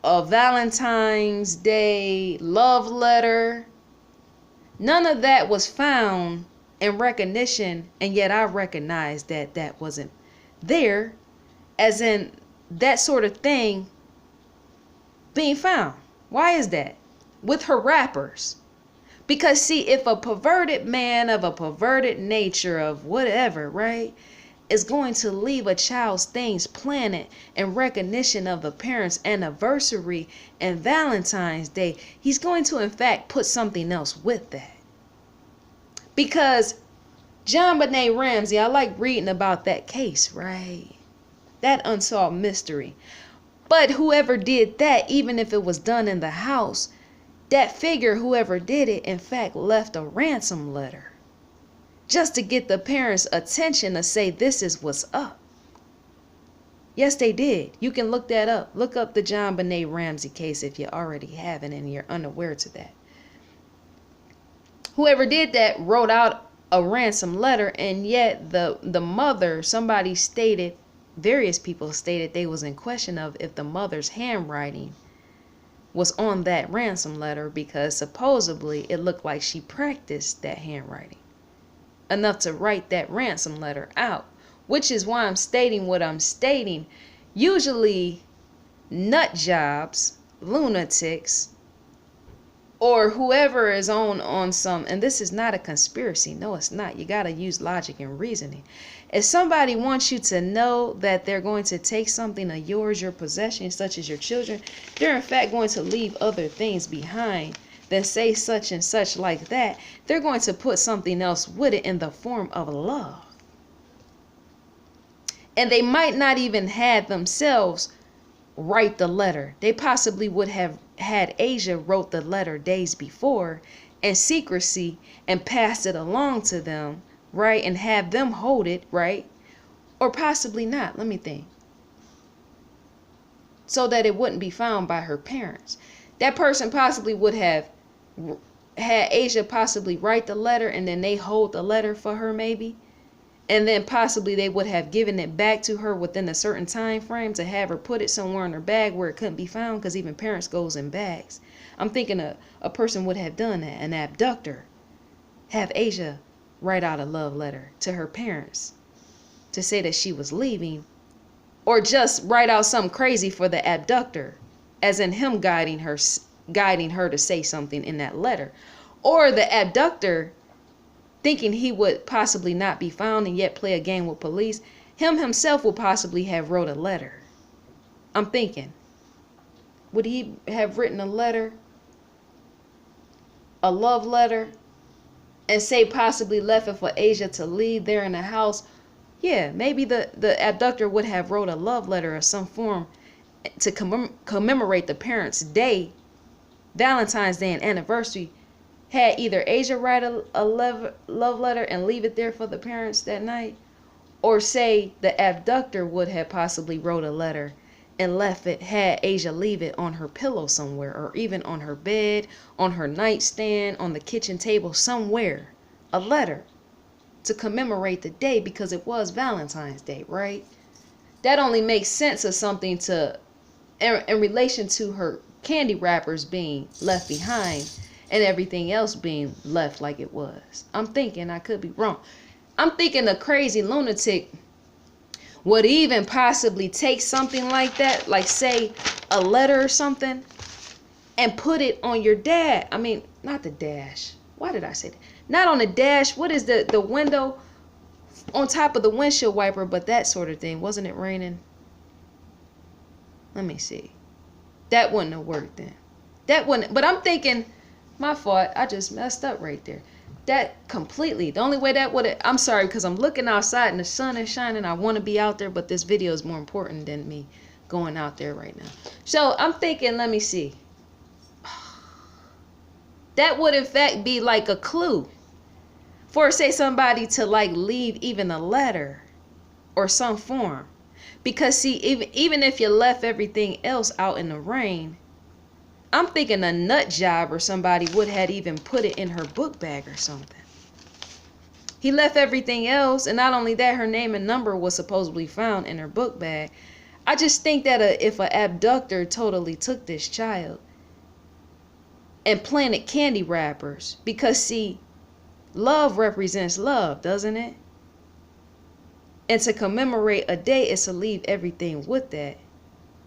a Valentine's Day love letter. None of that was found in recognition, and yet I recognized that that wasn't there, as in that sort of thing being found. Why is that? With her rappers. Because see, if a perverted man of a perverted nature of whatever, right, is going to leave a child's things planted in recognition of the parents' anniversary and Valentine's Day, he's going to in fact put something else with that. Because JonBenet Ramsey, I like reading about that case, right? That unsolved mystery. But whoever did that, even if it was done in the house, that figure, whoever did it, in fact left a ransom letter just to get the parents' attention to say this is what's up. Yes, they did. You can look that up. Look up the JonBenet Ramsey case if you already haven't and you're unaware to that. Whoever did that wrote out a ransom letter, and yet the mother, somebody stated, various people stated they was in question of if the mother's handwriting was on that ransom letter, because supposedly it looked like she practiced that handwriting enough to write that ransom letter out, which is why I'm stating what I'm stating. Usually nut jobs, lunatics, or whoever is on some, and this is not a conspiracy, no it's not, you got to use logic and reasoning. If somebody wants you to know that they're going to take something of yours, your possession, such as your children, they're in fact going to leave other things behind that say such and such like that. They're going to put something else with it in the form of love. And they might not even have themselves write the letter. They possibly would have had Asia wrote the letter days before in secrecy and passed it along to them, right? And have them hold it, right? Or possibly not. Let me think. So that it wouldn't be found by her parents. That person possibly would have had Asia possibly write the letter, and then they hold the letter for her maybe. And then possibly they would have given it back to her within a certain time frame to have her put it somewhere in her bag where it couldn't be found, because even parents goes in bags. I'm thinking a person would have done that, an abductor. Have Asia write out a love letter to her parents to say that she was leaving, or just write out something crazy for the abductor, as in him guiding her to say something in that letter. Or the abductor, thinking he would possibly not be found and yet play a game with police, him himself will possibly have wrote a letter. I'm thinking, would he have written a letter, a love letter, and say possibly left it for Asia to leave there in the house? Yeah, maybe the abductor would have wrote a love letter of some form to commemorate the parents' day, Valentine's Day and anniversary. Had either Asia write a love letter and leave it there for the parents that night, or say the abductor would have possibly wrote a letter and left it, had Asia leave it on her pillow somewhere, or even on her bed, on her nightstand, on the kitchen table, somewhere. A letter to commemorate the day, because it was Valentine's Day, right? That only makes sense of something to, in relation to her candy wrappers being left behind and everything else being left like it was. I'm thinking, I could be wrong. I'm thinking a crazy lunatic would even possibly take something like that, like say a letter or something, and put it on your not the dash. Why did I say that? Not on the dash. What is the window on top of the windshield wiper, but that sort of thing. Wasn't it raining? Let me see. That wouldn't have worked then. That wouldn't, but I'm thinking, my fault, I just messed up right there. That completely, the only way that would have, I'm sorry, because I'm looking outside and the sun is shining. I want to be out there, but this video is more important than me going out there right now. So I'm thinking, let me see. That would in fact be like a clue for, say, somebody to like leave even a letter or some form. Because see, even if you left everything else out in the rain, I'm thinking a nut job or somebody would have even put it in her book bag or something. He left everything else, and not only that, her name and number was supposedly found in her book bag. I just think that if an abductor totally took this child and planted candy wrappers, because see, love represents love, doesn't it? And to commemorate a day is to leave everything with that,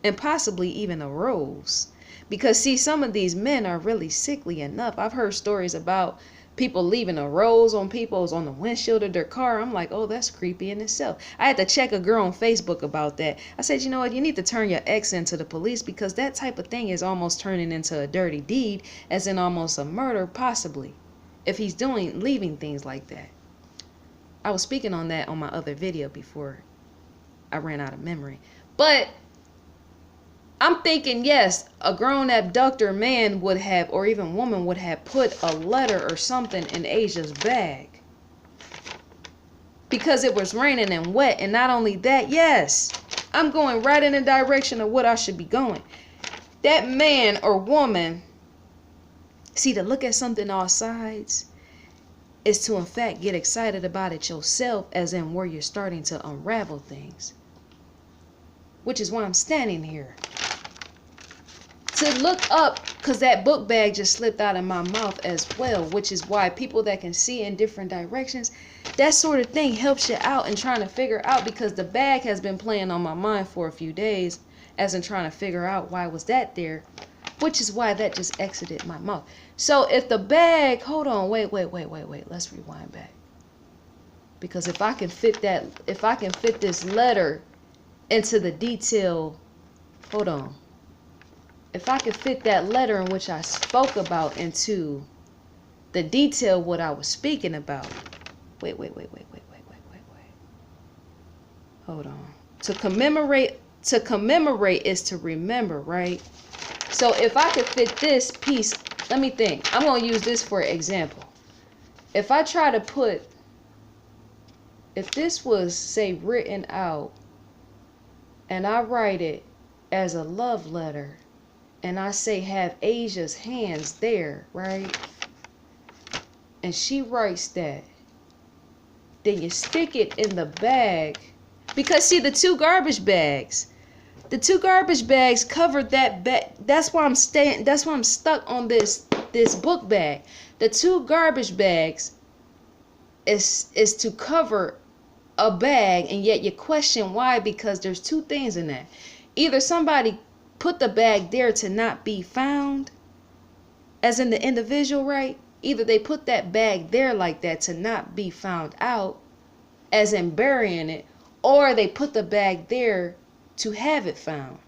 and possibly even a rose. Because see, some of these men are really sickly enough. I've heard stories about people leaving a rose on the windshield of their car. I'm like, oh, that's creepy in itself. I had to check a girl on Facebook about that. I said, you know what, you need to turn your ex into the police, because that type of thing is almost turning into a dirty deed, as in almost a murder, possibly, if he's leaving things like that. I was speaking on that on my other video before I ran out of memory. But I'm thinking, yes, a grown abductor man would have, or even woman would have, put a letter or something in Asia's bag, because it was raining and wet. And not only that, yes, I'm going right in the direction of what I should be going. That man or woman, see, to look at something all sides is to in fact get excited about it yourself, as in where you're starting to unravel things, which is why I'm standing here to look up, because that book bag just slipped out of my mouth as well, which is why people that can see in different directions, that sort of thing helps you out in trying to figure out, because the bag has been playing on my mind for a few days, as in trying to figure out why was that there, which is why that just exited my mouth. So if the bag, hold on, wait, let's rewind back. Because if I can fit this letter into the detail, hold on. If I could fit that letter in which I spoke about into the detail what I was speaking about. Wait. Hold on. To commemorate is to remember, right? So if I could fit this piece, let me think. I'm going to use this for example. If I try to put, if this was, say, written out, and I write it as a love letter, and I say have Asia's hands there, right? And she writes that. Then you stick it in the bag. Because see, the two garbage bags covered that bag. That's why I'm stuck on this book bag. The two garbage bags is to cover a bag, and yet you question why, because there's two things in that. Either somebody put the bag there to not be found, as in the individual, right? Either they put that bag there like that to not be found out, as in burying it, or they put the bag there to have it found.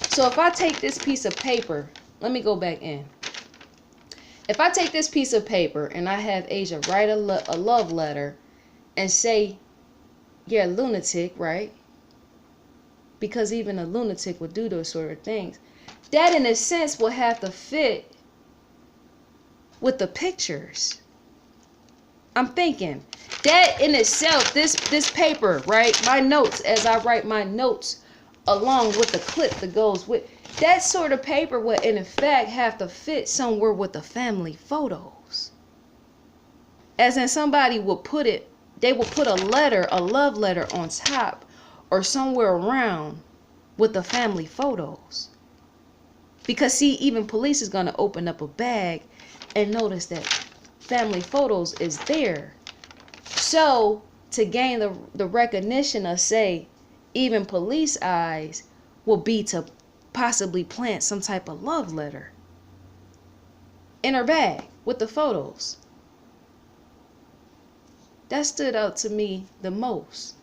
So if I take this piece of paper, let me go back in. If I take this piece of paper and I have Asia write a love letter and say, you're a lunatic, right? Because even a lunatic would do those sort of things. That in a sense will have to fit with the pictures. I'm thinking that in itself, this paper, right? My notes, as I write my notes along with the clip that goes with, that sort of paper would in fact have to fit somewhere with the family photos. As in somebody would put it, they will put a love letter on top or somewhere around with the family photos. Because see, even police is going to open up a bag and notice that family photos is there. So to gain the recognition of, say, even police eyes will be to possibly plant some type of love letter in her bag with the photos. That stood out to me the most,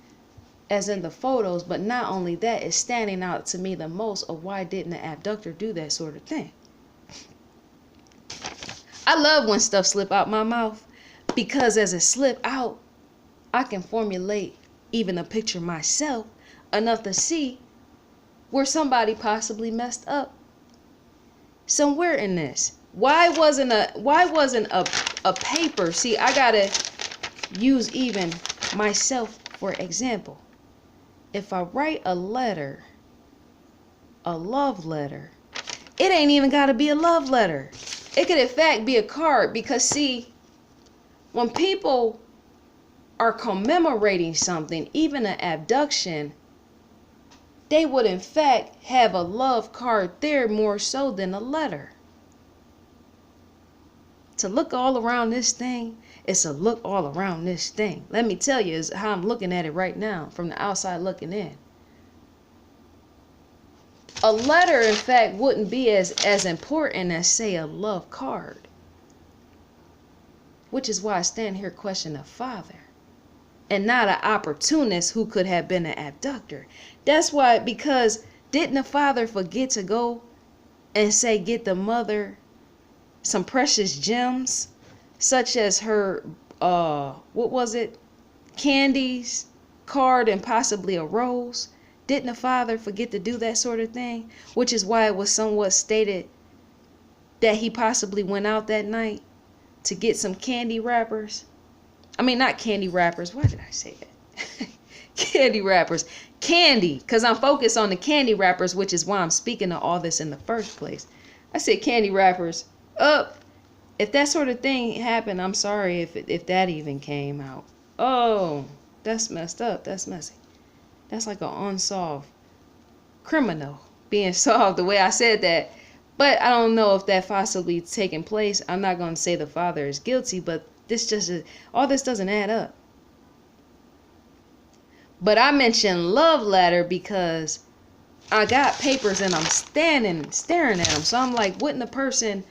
as in the photos, but not only that, it's standing out to me the most of why didn't the abductor do that sort of thing. I love when stuff slip out my mouth, because as it slip out, I can formulate even a picture myself enough to see where somebody possibly messed up somewhere in this. Why wasn't a paper? See, I gotta use even myself for example. If I write a letter, a love letter, it ain't even gotta be a love letter. It could in fact be a card, because see, when people are commemorating something, even an abduction, they would in fact have a love card there more so than a letter. To look all around this thing, it's a look all around this thing. Let me tell you, is how I'm looking at it right now from the outside looking in. A letter, in fact, wouldn't be as important as, say, a love card. Which is why I stand here questioning a father and not an opportunist who could have been an abductor. That's why, because didn't the father forget to go and say, get the mother some precious gems, such as her, what was it? Candies, card, and possibly a rose? Didn't the father forget to do that sort of thing? Which is why it was somewhat stated that he possibly went out that night to get some candy wrappers. I mean, not candy wrappers. Why did I say that? Candy wrappers. Candy, because I'm focused on the candy wrappers, which is why I'm speaking of all this in the first place. I said candy wrappers. If that sort of thing happened, I'm sorry if that even came out. Oh, that's messed up. That's messy. That's like an unsolved criminal being solved the way I said that. But I don't know if that possibly taking place. I'm not going to say the father is guilty, but all this doesn't add up. But I mentioned love letter because I got papers and I'm standing staring at them. So I'm like, wouldn't a person,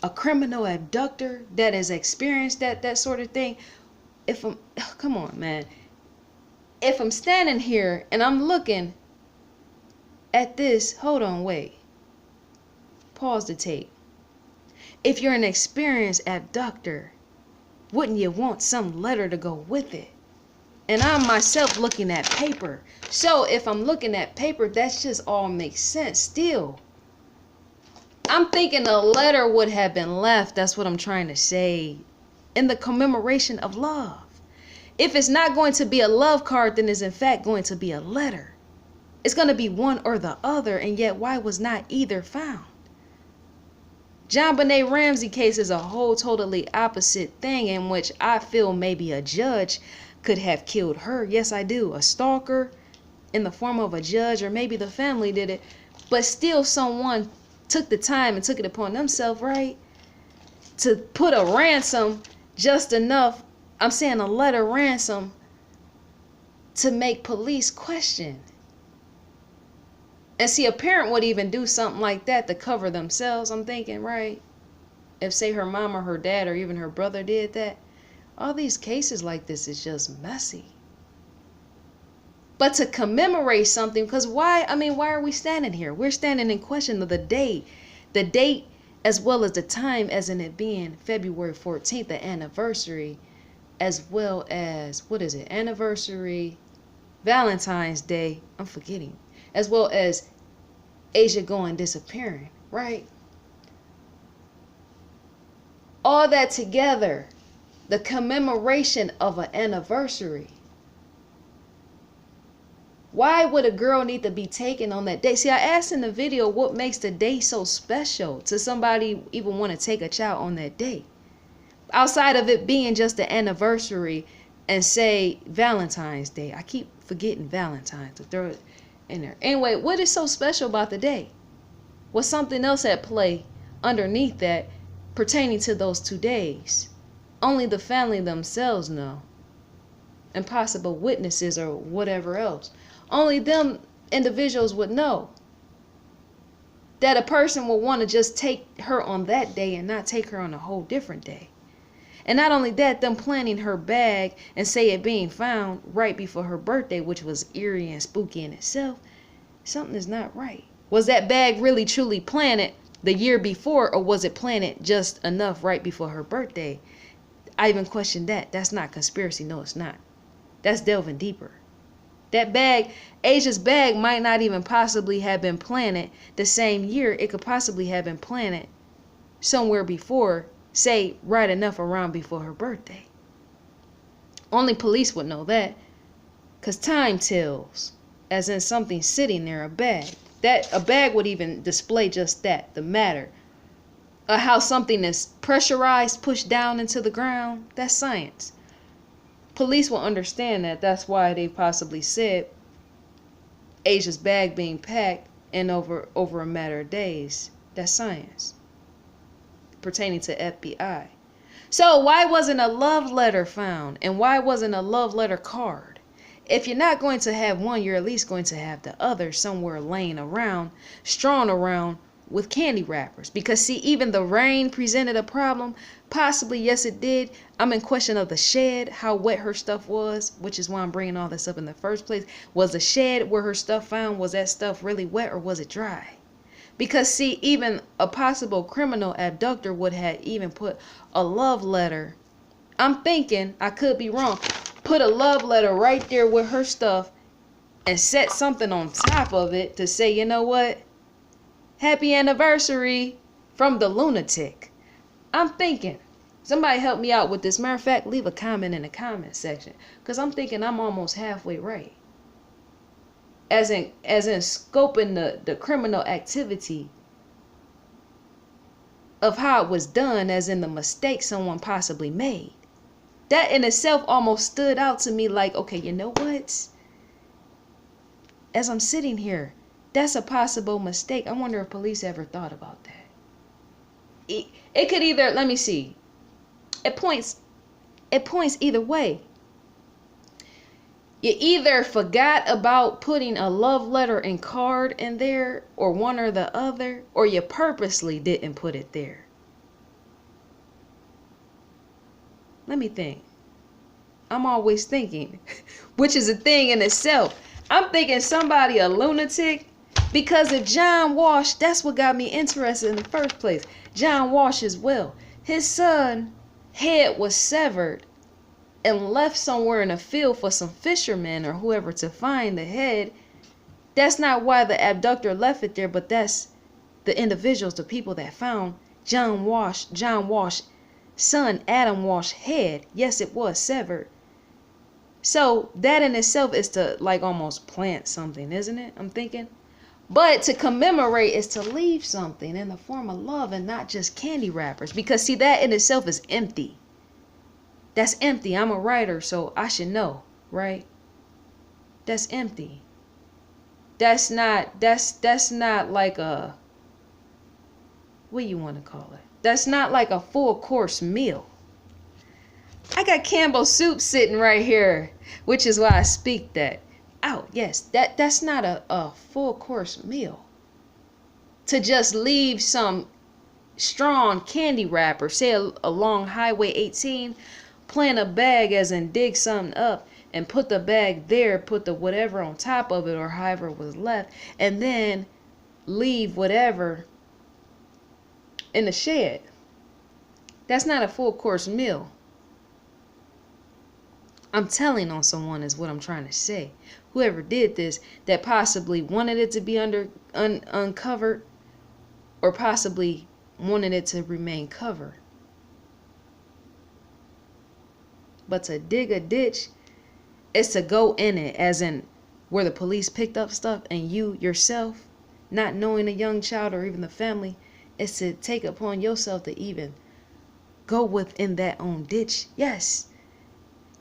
a criminal abductor that has experienced that sort of thing, come on, man. If I'm standing here and I'm looking at this, hold on, wait. Pause the tape. If you're an experienced abductor, wouldn't you want some letter to go with it? And I'm myself looking at paper. So if I'm looking at paper, that just all makes sense still. I'm thinking a letter would have been left, that's what I'm trying to say, in the commemoration of love. If it's not going to be a love card, then it's in fact going to be a letter. It's going to be one or the other, and yet why was not either found? John Benet Ramsey case is a whole totally opposite thing, in which I feel maybe a judge could have killed her. Yes, I do. A stalker in the form of a judge, or maybe the family did it, but still someone took the time and took it upon themselves, right, to put a ransom, just enough, I'm saying a letter ransom, to make police question. And see, a parent would even do something like that to cover themselves, I'm thinking, right? If, say, her mom or her dad or even her brother did that. All these cases like this is just messy. But to commemorate something, because why are we standing here? We're standing in question of the date as well as the time, as in it being February 14th, the anniversary, as well as, what is it? Anniversary, Valentine's Day, I'm forgetting, as well as Asha going disappearing, right? All that together, the commemoration of an anniversary. Why would a girl need to be taken on that day? See, I asked in the video what makes the day so special to somebody even want to take a child on that day. Outside of it being just the anniversary and, say, Valentine's Day. I keep forgetting Valentine to throw it in there. Anyway, what is so special about the day? Was something else at play underneath that pertaining to those 2 days? Only the family themselves know, and possible witnesses or whatever else. Only them individuals would know that a person will want to just take her on that day and not take her on a whole different day. And not only that, them planning her bag and say it being found right before her birthday, which was eerie and spooky in itself. Something is not right. Was that bag really truly planted the year before, or was it planted just enough right before her birthday? I even questioned that. That's not conspiracy. No, it's not. That's delving deeper. That bag, Asia's bag, might not even possibly have been planted the same year. It could possibly have been planted somewhere before, say, right enough around before her birthday. Only police would know that, because time tells, as in something sitting there, a bag. That a bag would even display just that, the matter. How something is pressurized, pushed down into the ground, that's science. police will understand that. That's why they possibly said Asia's bag being packed in over a matter of days. That's science pertaining to FBI. So why wasn't a love letter found? And why wasn't a love letter card? If you're not going to have one, you're at least going to have the other somewhere laying around, strewn around with candy wrappers. Because see, even the rain presented a problem. Possibly, yes, it did. I'm in question of the shed, how wet her stuff was, which is why I'm bringing all this up in the first place. Was the shed where her stuff found, was that stuff really wet or was it dry? Because see, even a possible criminal abductor would have even put a love letter. I'm thinking, I could be wrong, put a love letter right there with her stuff and set something on top of it to say, you know what? Happy anniversary from the lunatic. I'm thinking, somebody help me out with this. Matter of fact, leave a comment in the comment section. Because I'm thinking I'm almost halfway right. As in scoping the criminal activity of how it was done, as in the mistake someone possibly made. That in itself almost stood out to me like, okay, you know what? As I'm sitting here, that's a possible mistake. I wonder if police ever thought about that. It could either, let me see. It points either way. You either forgot about putting a love letter and card in there, or one or the other, or you purposely didn't put it there. Let me think. I'm always thinking, which is a thing in itself. I'm thinking somebody a lunatic, because if John Walsh, that's what got me interested in the first place. John Walsh as well. His son head was severed and left somewhere in a field for some fishermen or whoever to find the head. That's not why the abductor left it there, but that's the individuals, the people that found John Walsh, son Adam Walsh head. Yes, it was severed. So that in itself is to like almost plant something, isn't it? I'm thinking. But to commemorate is to leave something in the form of love and not just candy wrappers. Because see, that in itself is empty. That's empty. I'm a writer, so I should know, right? That's empty. That's not like a, what do you want to call it? That's not like a full course meal. I got Campbell's soup sitting right here, which is why I speak that out. Yes, that's not a full course meal. To just leave some strong candy wrapper, say along Highway 18, plant a bag as in dig something up and put the bag there, put the whatever on top of it or however was left, and then leave whatever in the shed. That's not a full course meal. I'm telling on someone is what I'm trying to say. Whoever did this, that possibly wanted it to be uncovered, or possibly wanted it to remain covered. But to dig a ditch is to go in it, as in where the police picked up stuff, and you yourself, not knowing the young child or even the family, is to take upon yourself to even go within that own ditch. Yes.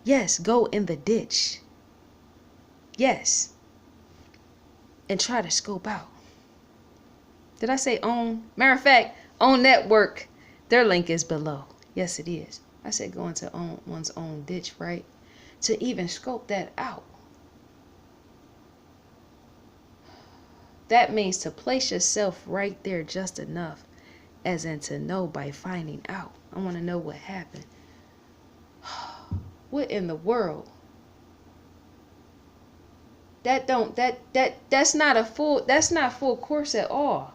Yes, go in the ditch. Yes. And try to scope out. Did I say own? Matter of fact, own network, their link is below. Yes, it is. I said go into one's own ditch, right? To even scope that out. That means to place yourself right there just enough, as in to know by finding out. I want to know what happened. What in the world? That's not full course at all.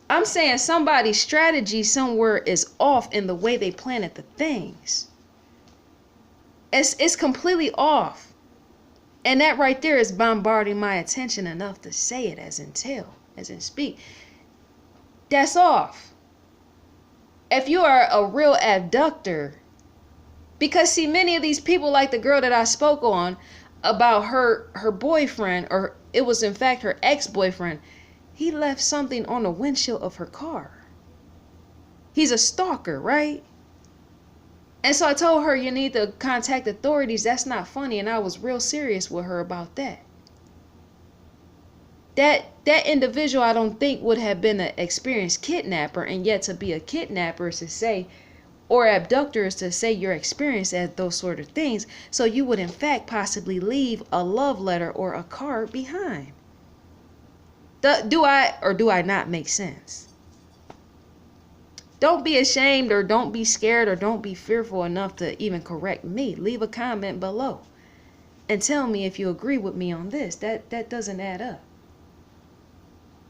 I'm saying somebody's strategy somewhere is off in the way they planted the things. It's completely off. And that right there is bombarding my attention enough to say it as in tell, as in speak. That's off. If you are a real abductor, because see, many of these people, like the girl that I spoke on about her boyfriend, or it was in fact her ex-boyfriend, he left something on the windshield of her car. He's a stalker, right? And so I told her, you need to contact authorities. That's not funny. And I was real serious with her about that. That individual, I don't think, would have been an experienced kidnapper. And yet to be a kidnapper is to say, or abductor is to say you're experienced at those sort of things. So you would in fact possibly leave a love letter or a card behind. Do I or do I not make sense? Don't be ashamed or don't be scared or don't be fearful enough to even correct me. Leave a comment below and tell me if you agree with me on this. That doesn't add up.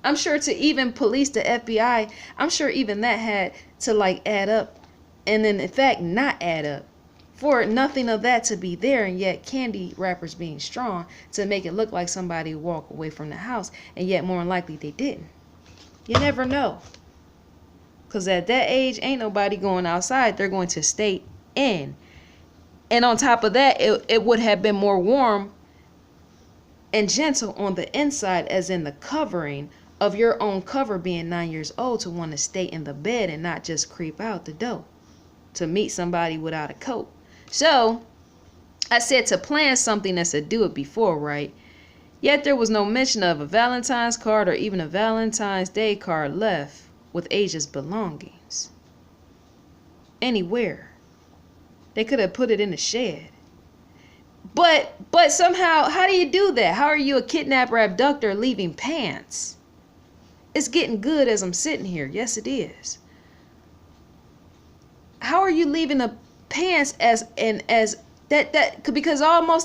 I'm sure to even police the FBI, I'm sure even that had to like add up and then in fact not add up. For nothing of that to be there, and yet candy wrappers being strong to make it look like somebody walked away from the house, and yet more than likely they didn't. You never know. Because at that age, ain't nobody going outside. They're going to stay in. And on top of that, it would have been more warm and gentle on the inside, as in the covering of your own cover being 9 years old to want to stay in the bed and not just creep out the door to meet somebody without a coat. So I said to plan something and to do it before, right? Yet there was no mention of a Valentine's card or even a Valentine's Day card left with Asia's belongings anywhere. They could have put it in the shed. But somehow, how do you do that? How are you a kidnapper, abductor, leaving pants? It's getting good as I'm sitting here. Yes, it is. How are you leaving the pants as that because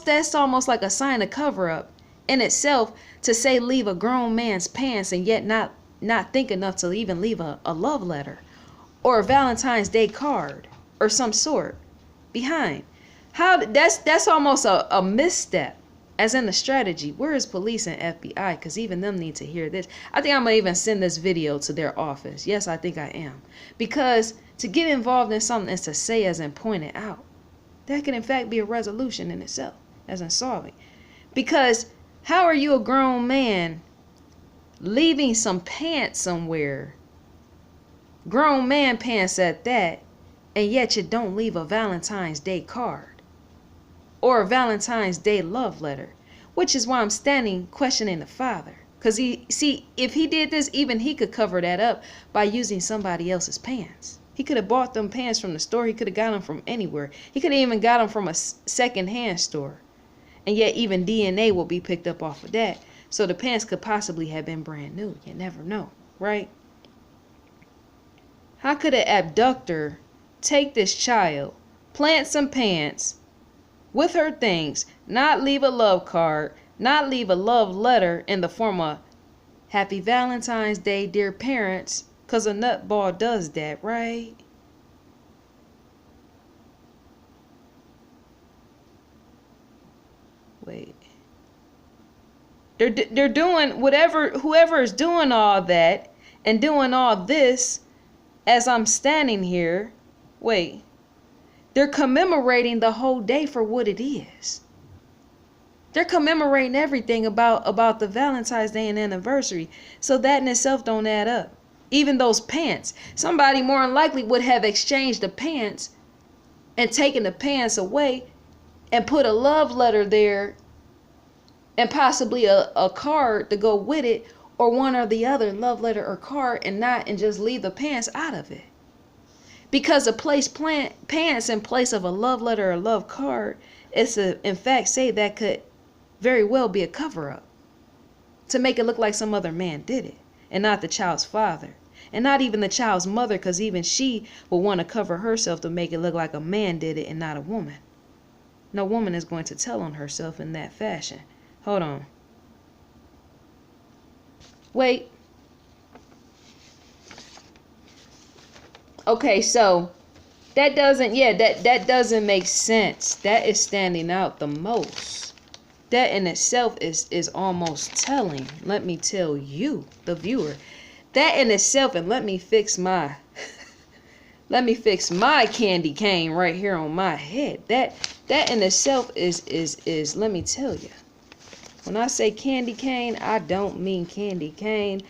that's almost like a sign of cover up in itself, to say leave a grown man's pants and yet not think enough to even leave a love letter or a Valentine's Day card or some sort behind. How that's almost a misstep, as in the strategy. Where is police and FBI? Because even them need to hear this. I think I'm gonna even send this video to their office. Yes, I think I am. Because to get involved in something is to say, as in point it out. That can in fact be a resolution in itself, as in solving. Because how are you a grown man leaving some pants somewhere, grown man pants at that, and yet you don't leave a Valentine's Day card or a Valentine's Day love letter? Which is why I'm standing questioning the father. Because if he did this, even he could cover that up by using somebody else's pants. He could have bought them pants from the store. He could have got them from anywhere. He could have even got them from a second-hand store. And yet even DNA will be picked up off of that. So the pants could possibly have been brand new. You never know, right? How could an abductor take this child, plant some pants with her things, not leave a love card, not leave a love letter in the form of Happy Valentine's Day, dear parents, because a nutball does that, right? Wait. They're doing whatever, whoever is doing all that and doing all this as I'm standing here. Wait. They're commemorating the whole day for what it is. They're commemorating everything about the Valentine's Day and anniversary. So that in itself don't add up. Even those pants. Somebody more than likely would have exchanged the pants and taken the pants away and put a love letter there and possibly a card to go with it, or one or the other, love letter or card, and just leave the pants out of it. Because to place pants in place of a love letter or love card is to in fact say that could very well be a cover-up to make it look like some other man did it, and not the child's father, and not even the child's mother, because even she will want to cover herself to make it look like a man did it and not a woman. No woman is going to tell on herself in that fashion. Hold on. Wait. Okay, so that doesn't make sense. That is standing out the most. That in itself is almost telling. Let me tell you, the viewer. That in itself, and let me fix my candy cane right here on my head. That in itself is let me tell you. When I say candy cane, I don't mean candy cane.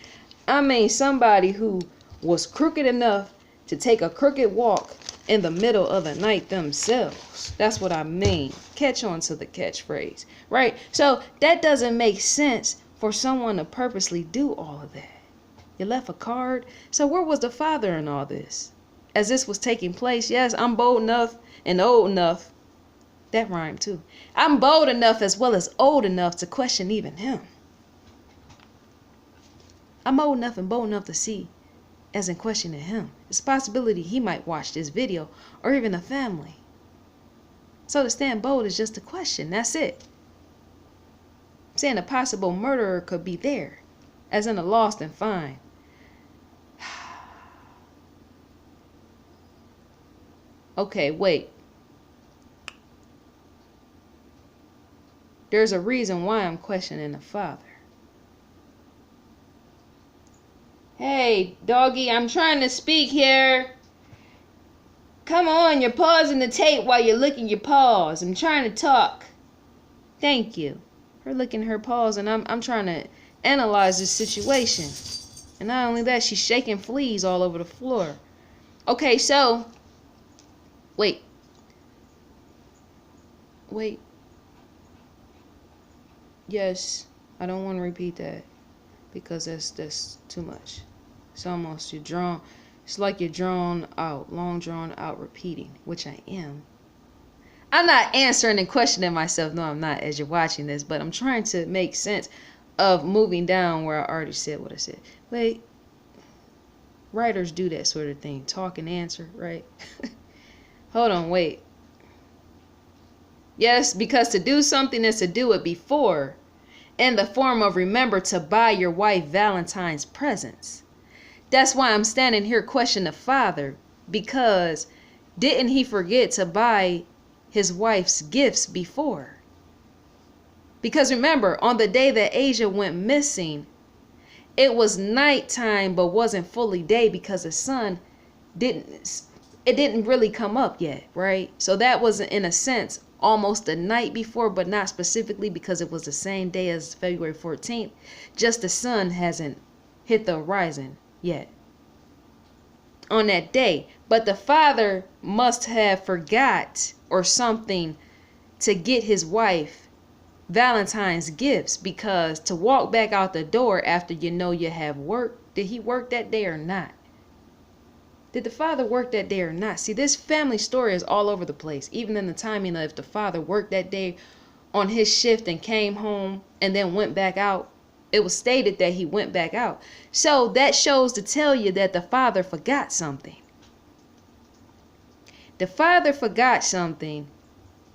I mean somebody who was crooked enough to take a crooked walk in the middle of the night themselves. That's what I mean. Catch on to the catchphrase, right? So that doesn't make sense for someone to purposely do all of that. You left a card. So where was the father in all this? As this was taking place, yes, I'm bold enough and old enough. That rhymed too. I'm bold enough as well as old enough to question even him. I'm old enough and bold enough to see as in questioning him. It's a possibility he might watch this video or even a family. So to stand bold is just a question. That's it. I'm saying a possible murderer could be there, as in a lost and find. Okay, wait. There's a reason why I'm questioning the father. Hey, doggy, I'm trying to speak here. Come on, you're pausing the tape while you're licking your paws. I'm trying to talk. Thank you. Her licking her paws, and I'm trying to analyze this situation. And not only that, she's shaking fleas all over the floor. Okay, so wait. Yes, I don't want to repeat that because that's too much. It's almost it's like you're drawn out, long drawn out repeating, which I am. I'm not answering and questioning myself. No, I'm not as you're watching this, but I'm trying to make sense of moving down where I already said what I said. Wait, writers do that sort of thing, talk and answer, right? Hold on, wait. Yes, because to do something is to do it before, in the form of remember to buy your wife Valentine's presents. That's why I'm standing here questioning the father, because didn't he forget to buy his wife's gifts before? Because remember, on the day that Asia went missing, it was nighttime but wasn't fully day because the sun didn't really come up yet, right? So that was, in a sense, almost the night before, but not specifically because it was the same day as February 14th. Just the sun hasn't hit the horizon yet on that day. But the father must have forgot or something to get his wife Valentine's gifts, because to walk back out the door after you have work, did he work that day or not? Did the father work that day or not? See, this family story is all over the place, even in the timing of if the father worked that day on his shift and came home and then went back out. It was stated that he went back out. So that shows to tell you that the father forgot something. The father forgot something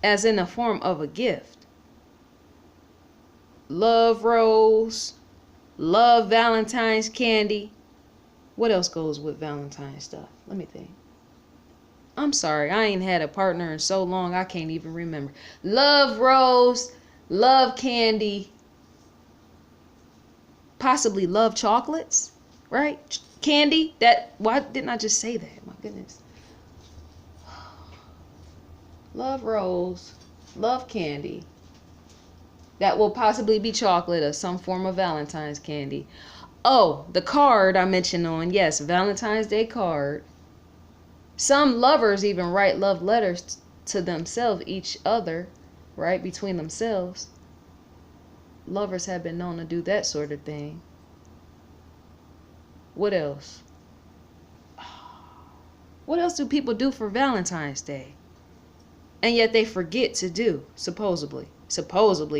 as in the form of a gift. Love rose, love Valentine's candy. What else goes with Valentine's stuff? Let me think. I'm sorry, I ain't had a partner in so long I can't even remember. Love rose, love candy, possibly love chocolates, right? Candy, why didn't I just say that? My goodness. Love rose, love candy. That will possibly be chocolate or some form of Valentine's candy. Oh, the card I mentioned on, yes, Valentine's Day card. Some lovers even write love letters to themselves, each other, right, between themselves. Lovers have been known to do that sort of thing. What else? What else do people do for Valentine's Day? And yet they forget to do, supposedly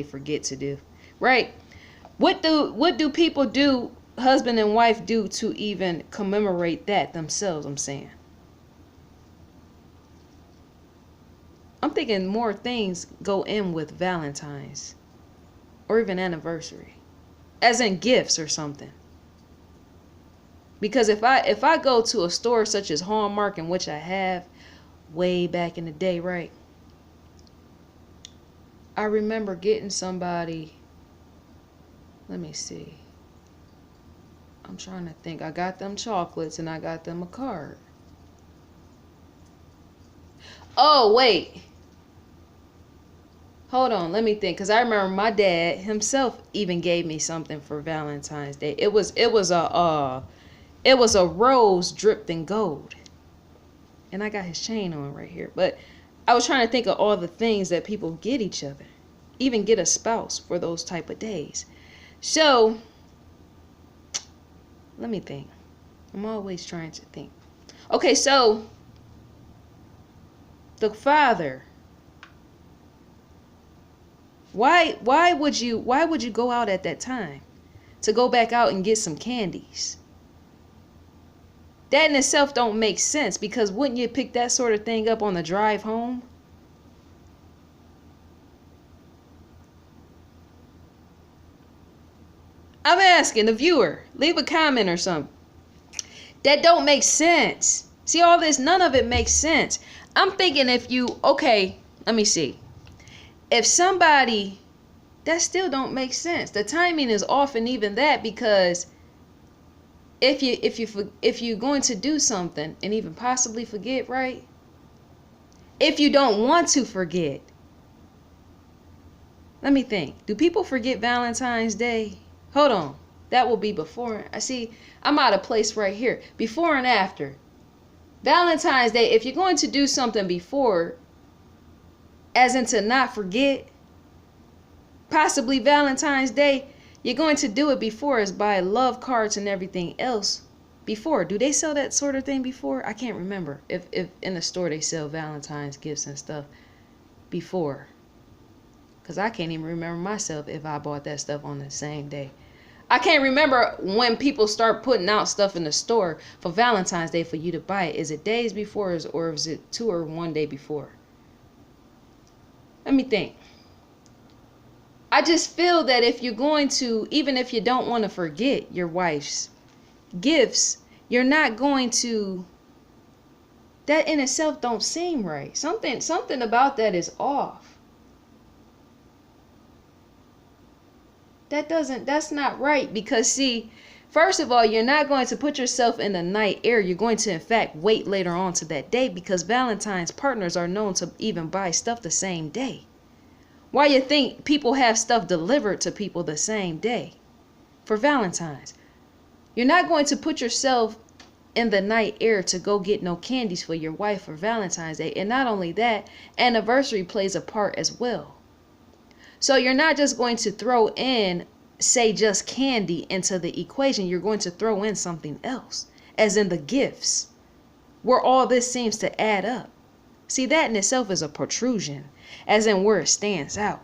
forget to do, right? What do people do, husband and wife do, to even commemorate that themselves? I'm saying, I'm thinking more things go in with Valentine's or even anniversary, as in gifts or something. Because if I go to a store such as Hallmark, in which I have way back in the day, right? I remember getting somebody, let me see. I'm trying to think. I got them chocolates and I got them a card. Oh, wait. Hold on, let me think, because I remember my dad himself even gave me something for Valentine's Day. It was a rose dripped in gold. And I got his chain on right here. But I was trying to think of all the things that people get each other. Even get a spouse for those type of days. So, let me think. I'm always trying to think. Okay, so the father. Why would you go out at that time? To go back out and get some candies? That in itself don't make sense, because wouldn't you pick that sort of thing up on the drive home? I'm asking the viewer. Leave a comment or something. That don't make sense. See, all this, none of it makes sense. I'm thinking okay, let me see. If somebody, that still don't make sense. The timing is off, and even that, because if you're going to do something and even possibly forget, right? If you don't want to forget, let me think. Do people forget Valentine's Day? Hold on. That will be before. I see. I'm out of place right here. Before and after. Valentine's Day, if you're going to do something before, as in to not forget, possibly Valentine's Day, you're going to do it before as buy love cards and everything else before. Do they sell that sort of thing before? I can't remember if in the store they sell Valentine's gifts and stuff before. Because I can't even remember myself if I bought that stuff on the same day. I can't remember when people start putting out stuff in the store for Valentine's Day for you to buy it. Is it days before, or is it 2 or 1 day before? Let me think. I just feel that if you're going to, even if you don't want to forget your wife's gifts, you're not going to, that in itself don't seem right. Something about that is off. That's not right, because see, first of all, you're not going to put yourself in the night air. You're going to, in fact, wait later on to that day, because Valentine's partners are known to even buy stuff the same day. Why you think people have stuff delivered to people the same day for Valentine's? You're not going to put yourself in the night air to go get no candies for your wife for Valentine's Day. And not only that, anniversary plays a part as well. So you're not just going to throw in, say, just candy into the equation. You're going to throw in something else, as in the gifts, where all this seems to add up. See, that in itself is a protrusion, as in where it stands out.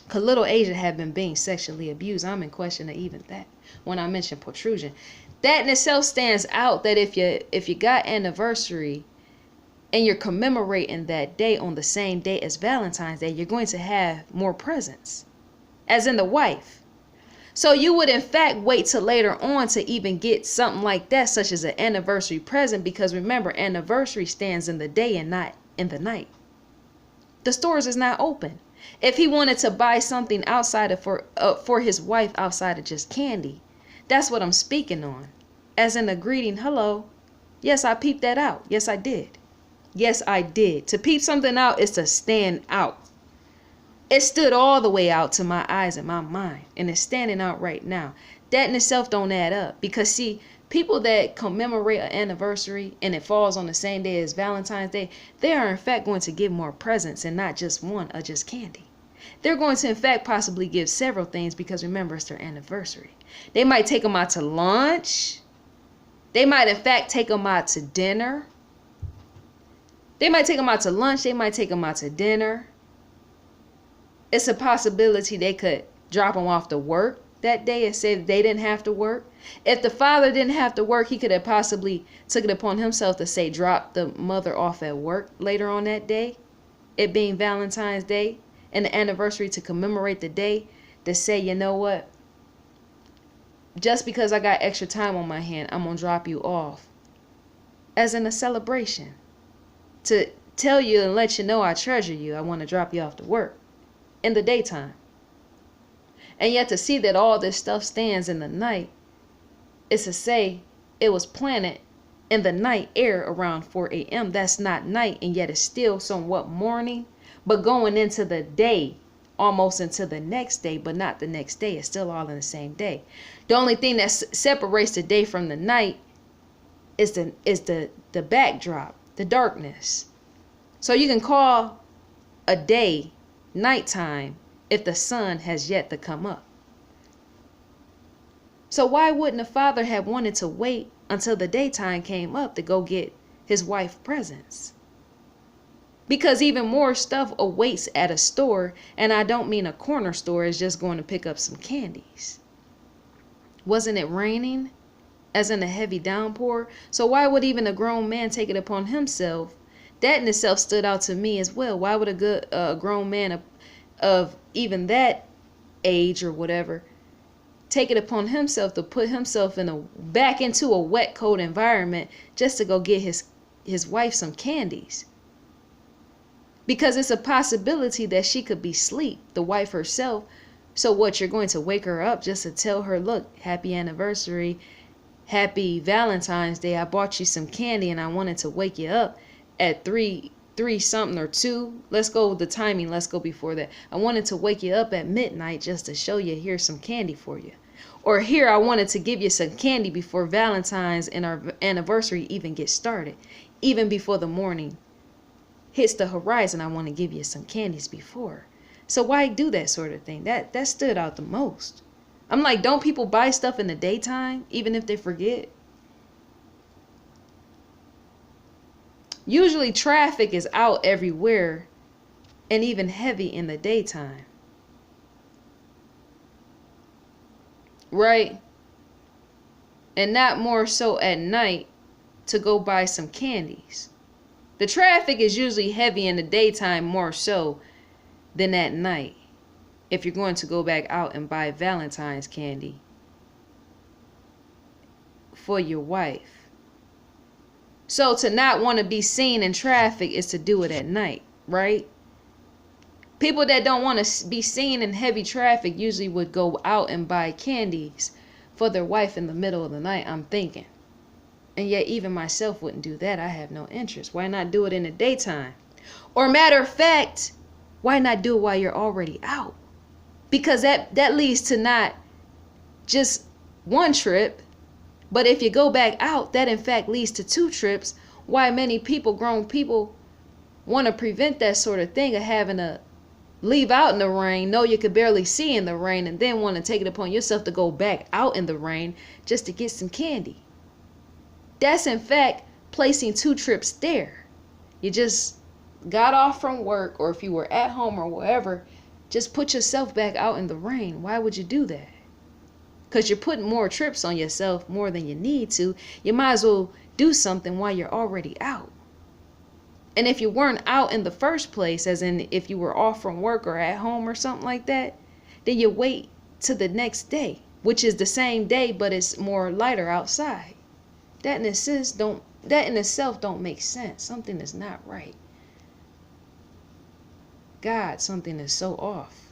Because little Asia had been being sexually abused. I'm in question of even that when I mention protrusion. That in itself stands out, that if you got anniversary and you're commemorating that day on the same day as Valentine's Day, you're going to have more presents, as in the wife. So you would in fact wait till later on to even get something like that, such as an anniversary present, because remember, anniversary stands in the day and not in the night. The stores is not open. If he wanted to buy something outside of for his wife outside of just candy, that's what I'm speaking on. As in a greeting, hello. Yes, I peeped that out. Yes, I did. Yes, I did. To peep something out is to stand out. It stood all the way out to my eyes and my mind, and it's standing out right now. That in itself don't add up, because see, people that commemorate an anniversary and it falls on the same day as Valentine's Day, they are in fact going to give more presents, and not just one or just candy. They're going to in fact possibly give several things, because remember, it's their anniversary. They might take them out to lunch. They might in fact take them out to dinner. They might take them out to lunch. They might take them out to dinner. It's a possibility they could drop them off to work that day and say that they didn't have to work. If the father didn't have to work, he could have possibly took it upon himself to say drop the mother off at work later on that day, it being Valentine's Day and the anniversary to commemorate the day, to say, you know what, just because I got extra time on my hand, I'm going to drop you off, as in a celebration. To tell you and let you know I treasure you, I want to drop you off to work in the daytime. And yet to see that all this stuff stands in the night is to say it was planted in the night air around 4 a.m. That's not night, and yet it's still somewhat morning, but going into the day, almost into the next day, but not the next day. It's still all in the same day. The only thing that separates the day from the night is the backdrop. the darkness. So you can call a day nighttime if the sun has yet to come up. So why wouldn't a father have wanted to wait until the daytime came up to go get his wife presents? Because even more stuff awaits at a store, and I don't mean a corner store is just going to pick up some candies. Wasn't it raining, as in a heavy downpour? So why would even a grown man take it upon himself? That in itself stood out to me as well. Why would a grown man of even that age or whatever take it upon himself to put himself back into a wet, cold environment just to go get his wife some candies? Because it's a possibility that she could be asleep, the wife herself. So what, you're going to wake her up just to tell her, look, happy anniversary, happy Valentine's Day, I bought you some candy and I wanted to wake you up at 3 something or 2. Let's go with the timing. Let's go before that. I wanted to wake you up at midnight just to show you, here's some candy for you. Or here, I wanted to give you some candy before Valentine's and our anniversary even gets started. Even before the morning hits the horizon, I want to give you some candies before. So why do that sort of thing? That stood out the most. I'm like, don't people buy stuff in the daytime, even if they forget? Usually traffic is out everywhere and even heavy in the daytime. Right? And not more so at night to go buy some candies. The traffic is usually heavy in the daytime more so than at night, if you're going to go back out and buy Valentine's candy for your wife. So to not want to be seen in traffic is to do it at night, right? People that don't want to be seen in heavy traffic usually would go out and buy candies for their wife in the middle of the night, I'm thinking. And yet even myself wouldn't do that. I have no interest. Why not do it in the daytime? Or matter of fact, why not do it while you're already out? Because that leads to not just one trip, but if you go back out, that in fact leads to 2 trips. Why many people, grown people, want to prevent that sort of thing of having to leave out in the rain, know you could barely see in the rain, and then want to take it upon yourself to go back out in the rain just to get some candy. That's in fact placing 2 trips there. You just got off from work, or if you were at home or wherever, just put yourself back out in the rain. Why would you do that? Because you're putting more trips on yourself more than you need to. You might as well do something while you're already out. And if you weren't out in the first place, as in if you were off from work or at home or something like that, then you wait to the next day, which is the same day, but it's more lighter outside. That in itself don't make sense. Something is not right. God, something is so off.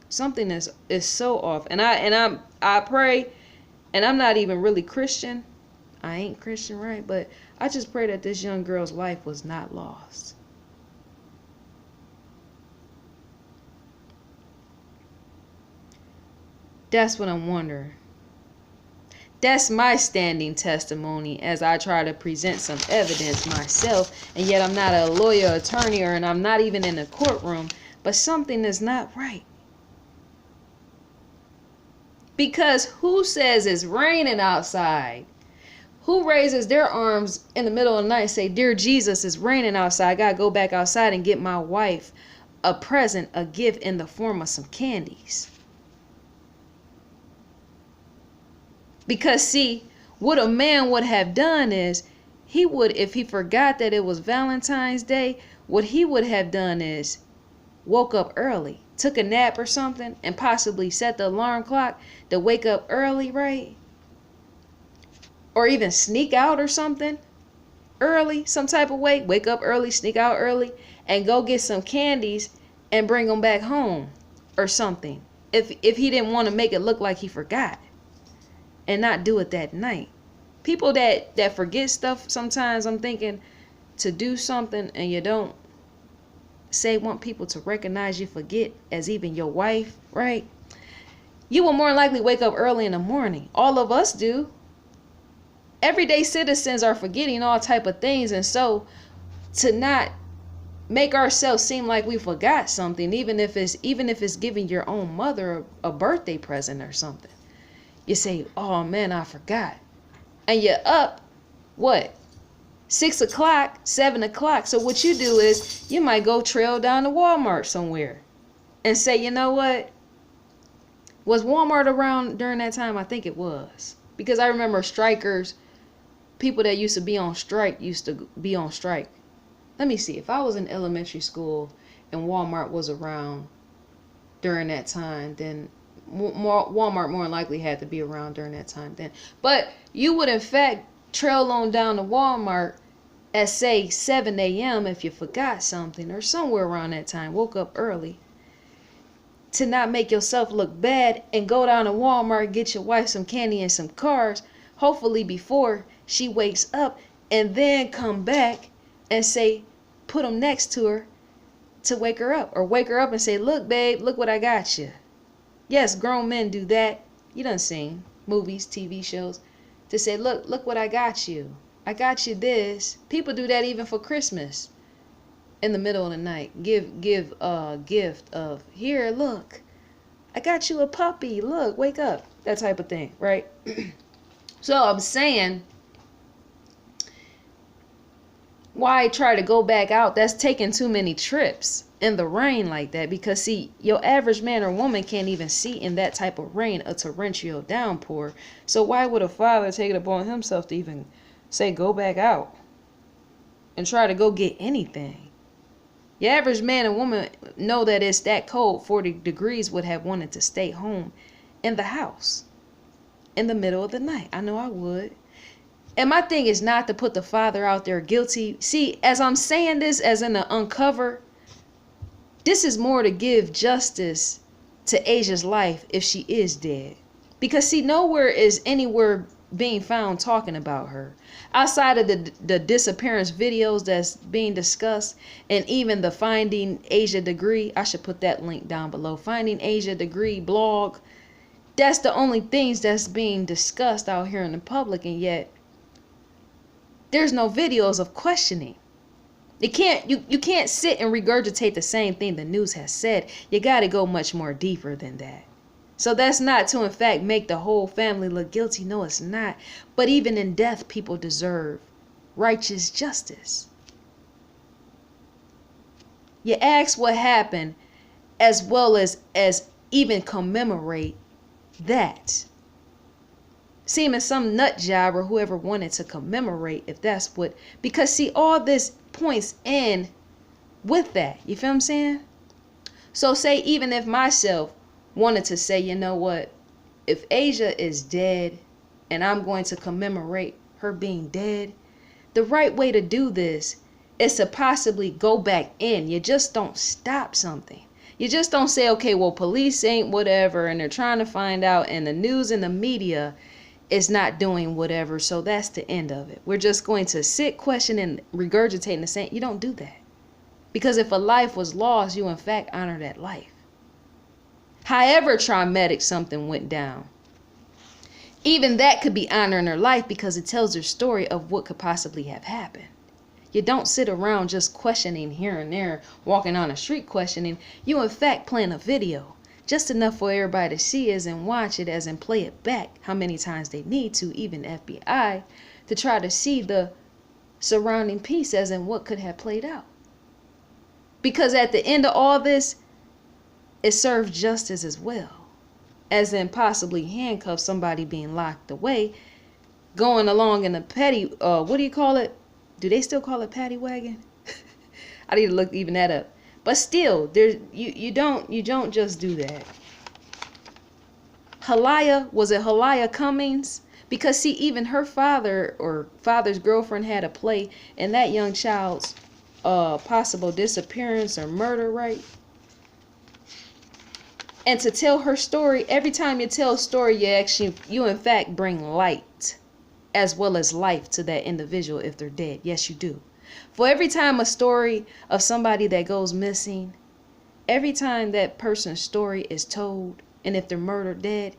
Something is so off. And I pray, and I'm not even really Christian. I ain't Christian, right? But I just pray that this young girl's life was not lost. That's what I'm wondering. That's my standing testimony as I try to present some evidence myself. And yet I'm not a lawyer, attorney, and I'm not even in a courtroom. But something is not right. Because who says it's raining outside? Who raises their arms in the middle of the night and say, dear Jesus, it's raining outside. I got to go back outside and get my wife a present, a gift in the form of some candies. Because see, what a man would have done is, he would, if he forgot that it was Valentine's Day, what he would have done is woke up early, took a nap or something, and possibly set the alarm clock to wake up early, right? Or even sneak out or something early, some type of way. Wake up early, sneak out early, and go get some candies and bring them back home or something. If he didn't want to make it look like he forgot. And not do it that night. People that forget stuff, sometimes I'm thinking to do something and you don't want people to recognize you forget, as even your wife, right? You will more likely wake up early in the morning. All of us do. everyday citizens are forgetting all type of things. And so to not make ourselves seem like we forgot something, even if it's giving your own mother a birthday present or something, you say, oh man, I forgot. And you're up, what, 6 o'clock, 7 o'clock. So what you do is you might go trail down to Walmart somewhere and say, you know what, was Walmart around during that time? I think it was, because I remember strikers, people that used to be on strike used to be on strike. Let me see, if I was in elementary school and Walmart was around during that time, then Walmart more than likely had to be around during that time then. But you would in fact trail on down to Walmart at say 7 a.m. if you forgot something or somewhere around that time, woke up early, to not make yourself look bad, and go down to Walmart, get your wife some candy and some cars, hopefully before she wakes up, and then come back and say, put them next to her to wake her up, or wake her up and say, look babe, look what I got you. Yes, grown men do that. You done seen movies, TV shows, to say, look what I got you. I got you this. People do that even for Christmas. In the middle of the night, give a gift of, here, look, I got you a puppy, look, wake up, that type of thing, right? So I'm saying, why try to go back out? That's taking too many trips in the rain like that, because see, your average man or woman can't even see in that type of rain, a torrential downpour. So why would a father take it upon himself to even say go back out and try to go get anything? Your average man and woman know that it's that cold, 40 degrees, would have wanted to stay home in the house in the middle of the night. I know I would. And my thing is not to put the father out there guilty. See, as I'm saying this, as in the uncover, this is more to give justice to Asia's life if she is dead. Because see, nowhere is anywhere being found talking about her. Outside of the disappearance videos that's being discussed, and even the Finding Asia degree, I should put that link down below, Finding Asia degree blog, that's the only things that's being discussed out here in the public, and yet there's no videos of questioning. You can't sit and regurgitate the same thing the news has said. You got to go much more deeper than that. So that's not to, in fact, make the whole family look guilty. No, it's not. But even in death, people deserve righteous justice. You ask what happened, as well as even commemorate that. Seeming some nut job or whoever wanted to commemorate, if that's what, because see, all this points in with that. You feel what I'm saying? So say, even if myself wanted to say, you know what, if Asia is dead and I'm going to commemorate her being dead, the right way to do this is to possibly go back in. You just don't stop something. You just don't say, okay, well, police ain't whatever, and they're trying to find out, and the news and the media is not doing whatever, so that's the end of it. We're just going to sit, question, and regurgitate the same. You don't do that. Because if a life was lost, you in fact honor that life. However traumatic something went down, even that could be honoring her life, because it tells her story of what could possibly have happened. You don't sit around just questioning here and there, walking on the street questioning. You in fact plan a video, just enough for everybody to see as and watch it as and play it back how many times they need to, even FBI, to try to see the surrounding piece as in what could have played out. Because at the end of all this, it serves justice as well, as in possibly handcuff somebody being locked away, going along in a petty, what do you call it? Do they still call it paddy wagon? I need to look even that up. But still, there's you don't just do that. Was it Halaya Cummings? Because see, even her father or father's girlfriend had a play in that young child's possible disappearance or murder, right? And to tell her story, every time you tell a story, you in fact bring light as well as life to that individual if they're dead. Yes, you do. For every time a story of somebody that goes missing, every time that person's story is told, and if they're murdered, dead,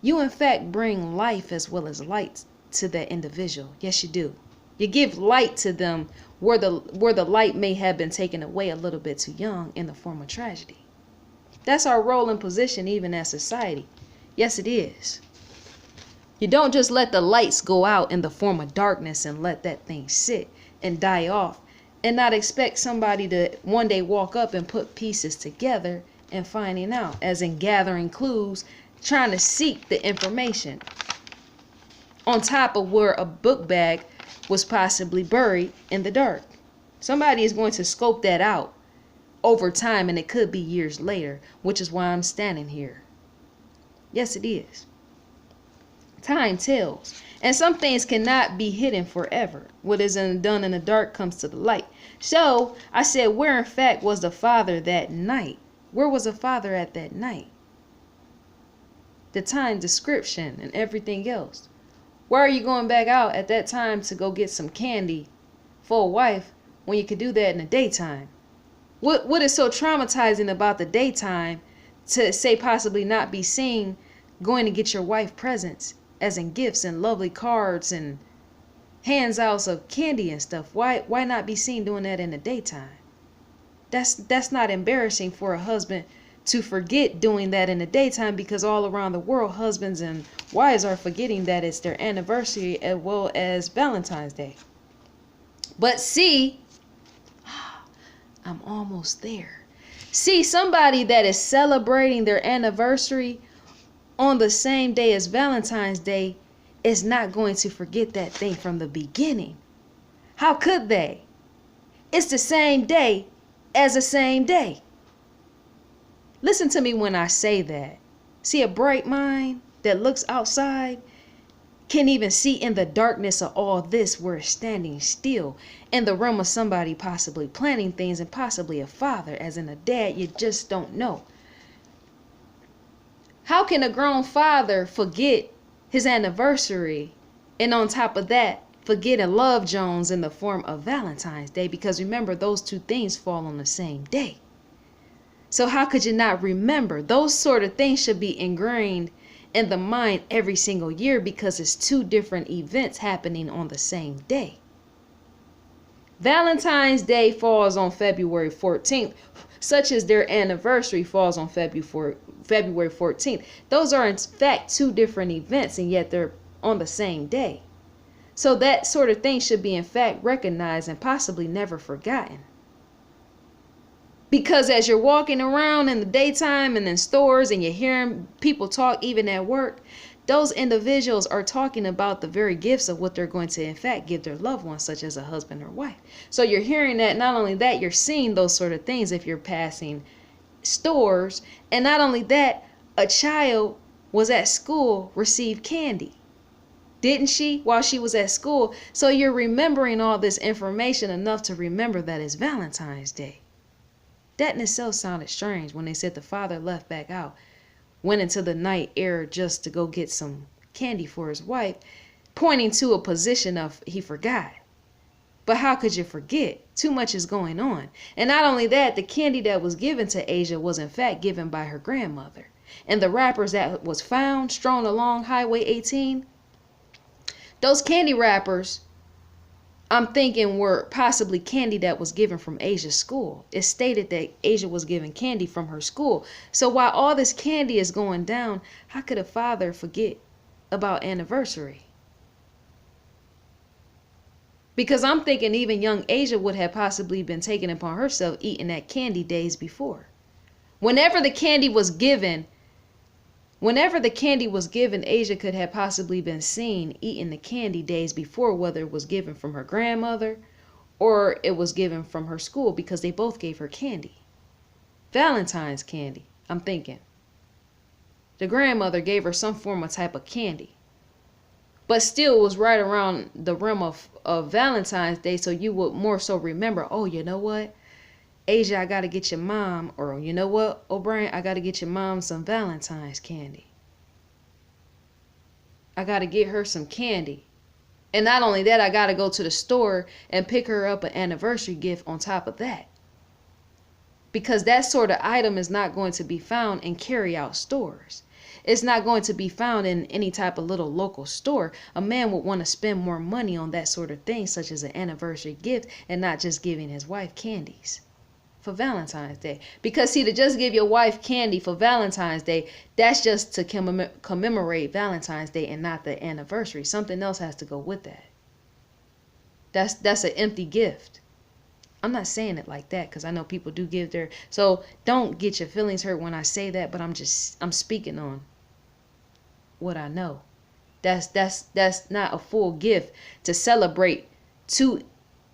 you in fact bring life as well as light to that individual. Yes, you do. You give light to them where the light may have been taken away a little bit too young in the form of tragedy. That's our role and position even as society. Yes, it is. You don't just let the lights go out in the form of darkness and let that thing sit and die off and not expect somebody to one day walk up and put pieces together and finding out, as in gathering clues, trying to seek the information on top of where a book bag was possibly buried in the dark. Somebody is going to scope that out over time, and it could be years later, which is why I'm standing here. Yes, it is. Time tells, and some things cannot be hidden forever. What is done in the dark comes to the light. So I said, where in fact was the father that night? Where was the father at that night? The time description and everything else. Why are you going back out at that time to go get some candy for a wife when you could do that in the daytime? What is so traumatizing about the daytime to say possibly not be seen going to get your wife presents, as in gifts and lovely cards and hands-outs of candy and stuff? Why not be seen doing that in the daytime? That's not embarrassing for a husband to forget doing that in the daytime, because all around the world husbands and wives are forgetting that it's their anniversary as well as Valentine's Day. But see, I'm almost there. See, somebody that is celebrating their anniversary on the same day as Valentine's Day is not going to forget that thing from the beginning. How could they? It's the same day as the same day. Listen to me when I say that. See, a bright mind that looks outside can even see in the darkness of all this where it's standing still, in the realm of somebody possibly planning things, and possibly a father, as in a dad you just don't know. How can a grown father forget his anniversary, and on top of that forget a love Jones in the form of Valentine's Day? Because remember, those two things fall on the same day. So how could you not remember? Those sort of things should be ingrained in the mind every single year, because it's two different events happening on the same day. Valentine's Day falls on February 14th, such as their anniversary falls on February 14th. Those are in fact two different events, and yet they're on the same day. So that sort of thing should be in fact recognized and possibly never forgotten. Because as you're walking around in the daytime and in stores and you're hearing people talk even at work, those individuals are talking about the very gifts of what they're going to in fact give their loved ones, such as a husband or wife. So you're hearing that. Not only that, you're seeing those sort of things if you're passing stores. And not only that, a child was at school, received candy. Didn't she? While she was at school. So you're remembering all this information enough to remember that it's Valentine's Day. That in itself sounded strange when they said the father left back out, went into the night air just to go get some candy for his wife, pointing to a position of he forgot. But how could you forget? Too much is going on. And not only that, the candy that was given to Asia was in fact given by her grandmother. And the wrappers that was found strewn along Highway 18, those candy wrappers, I'm thinking, were possibly candy that was given from Asia's school. It stated that Asia was given candy from her school. So while all this candy is going down, how could a father forget about anniversary? Because I'm thinking even young Asia would have possibly been taken upon herself eating that candy days before. Whenever the candy was given, Asia could have possibly been seen eating the candy days before, whether it was given from her grandmother or it was given from her school, because they both gave her candy. Valentine's candy, I'm thinking. The grandmother gave her some form of type of candy. But still was right around the realm of Valentine's Day, so you would more so remember, oh, you know what? Asia, I got to get your mom, or you know what, O'Brien, I got to get your mom some Valentine's candy. I got to get her some candy. And not only that, I got to go to the store and pick her up an anniversary gift on top of that. Because that sort of item is not going to be found in carry-out stores. It's not going to be found in any type of little local store. A man would want to spend more money on that sort of thing, such as an anniversary gift, and not just giving his wife candies for Valentine's Day. Because see, to just give your wife candy for Valentine's Day, that's just to commemorate Valentine's Day and not the anniversary. Something else has to go with that. That's an empty gift. I'm not saying it like that because I know people do give their, so don't get your feelings hurt when I say that, but I'm speaking on what I know. That's not a full gift to celebrate two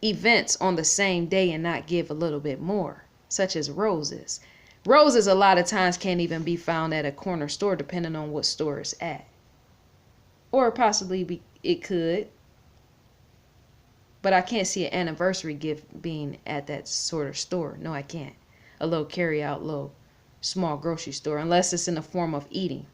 events on the same day and not give a little bit more, such as roses. Roses a lot of times can't even be found at a corner store depending on what store it's at. Or possibly it could. But I can't see an anniversary gift being at that sort of store. No, I can't. A little carry-out, little small grocery store, unless it's in the form of eating.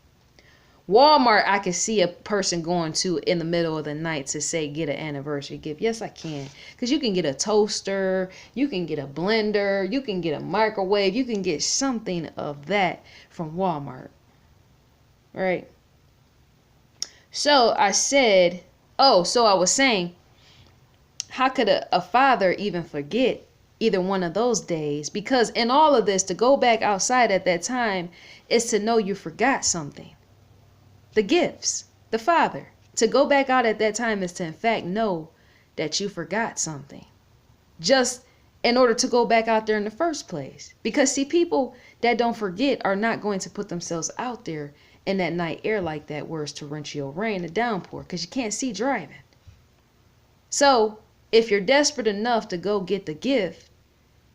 Walmart, I can see a person going to in the middle of the night to say, get an anniversary gift. Yes, I can. Because you can get a toaster, you can get a blender, you can get a microwave, you can get something of that from Walmart. Right? So I was saying, how could a father even forget either one of those days? Because in all of this, to go back outside at that time is to know you forgot something. The gifts, the father. To go back out at that time is to in fact know that you forgot something. Just in order to go back out there in the first place. Because see, people that don't forget are not going to put themselves out there in that night air like that where it's torrential rain, a downpour, because you can't see driving. So if you're desperate enough to go get the gift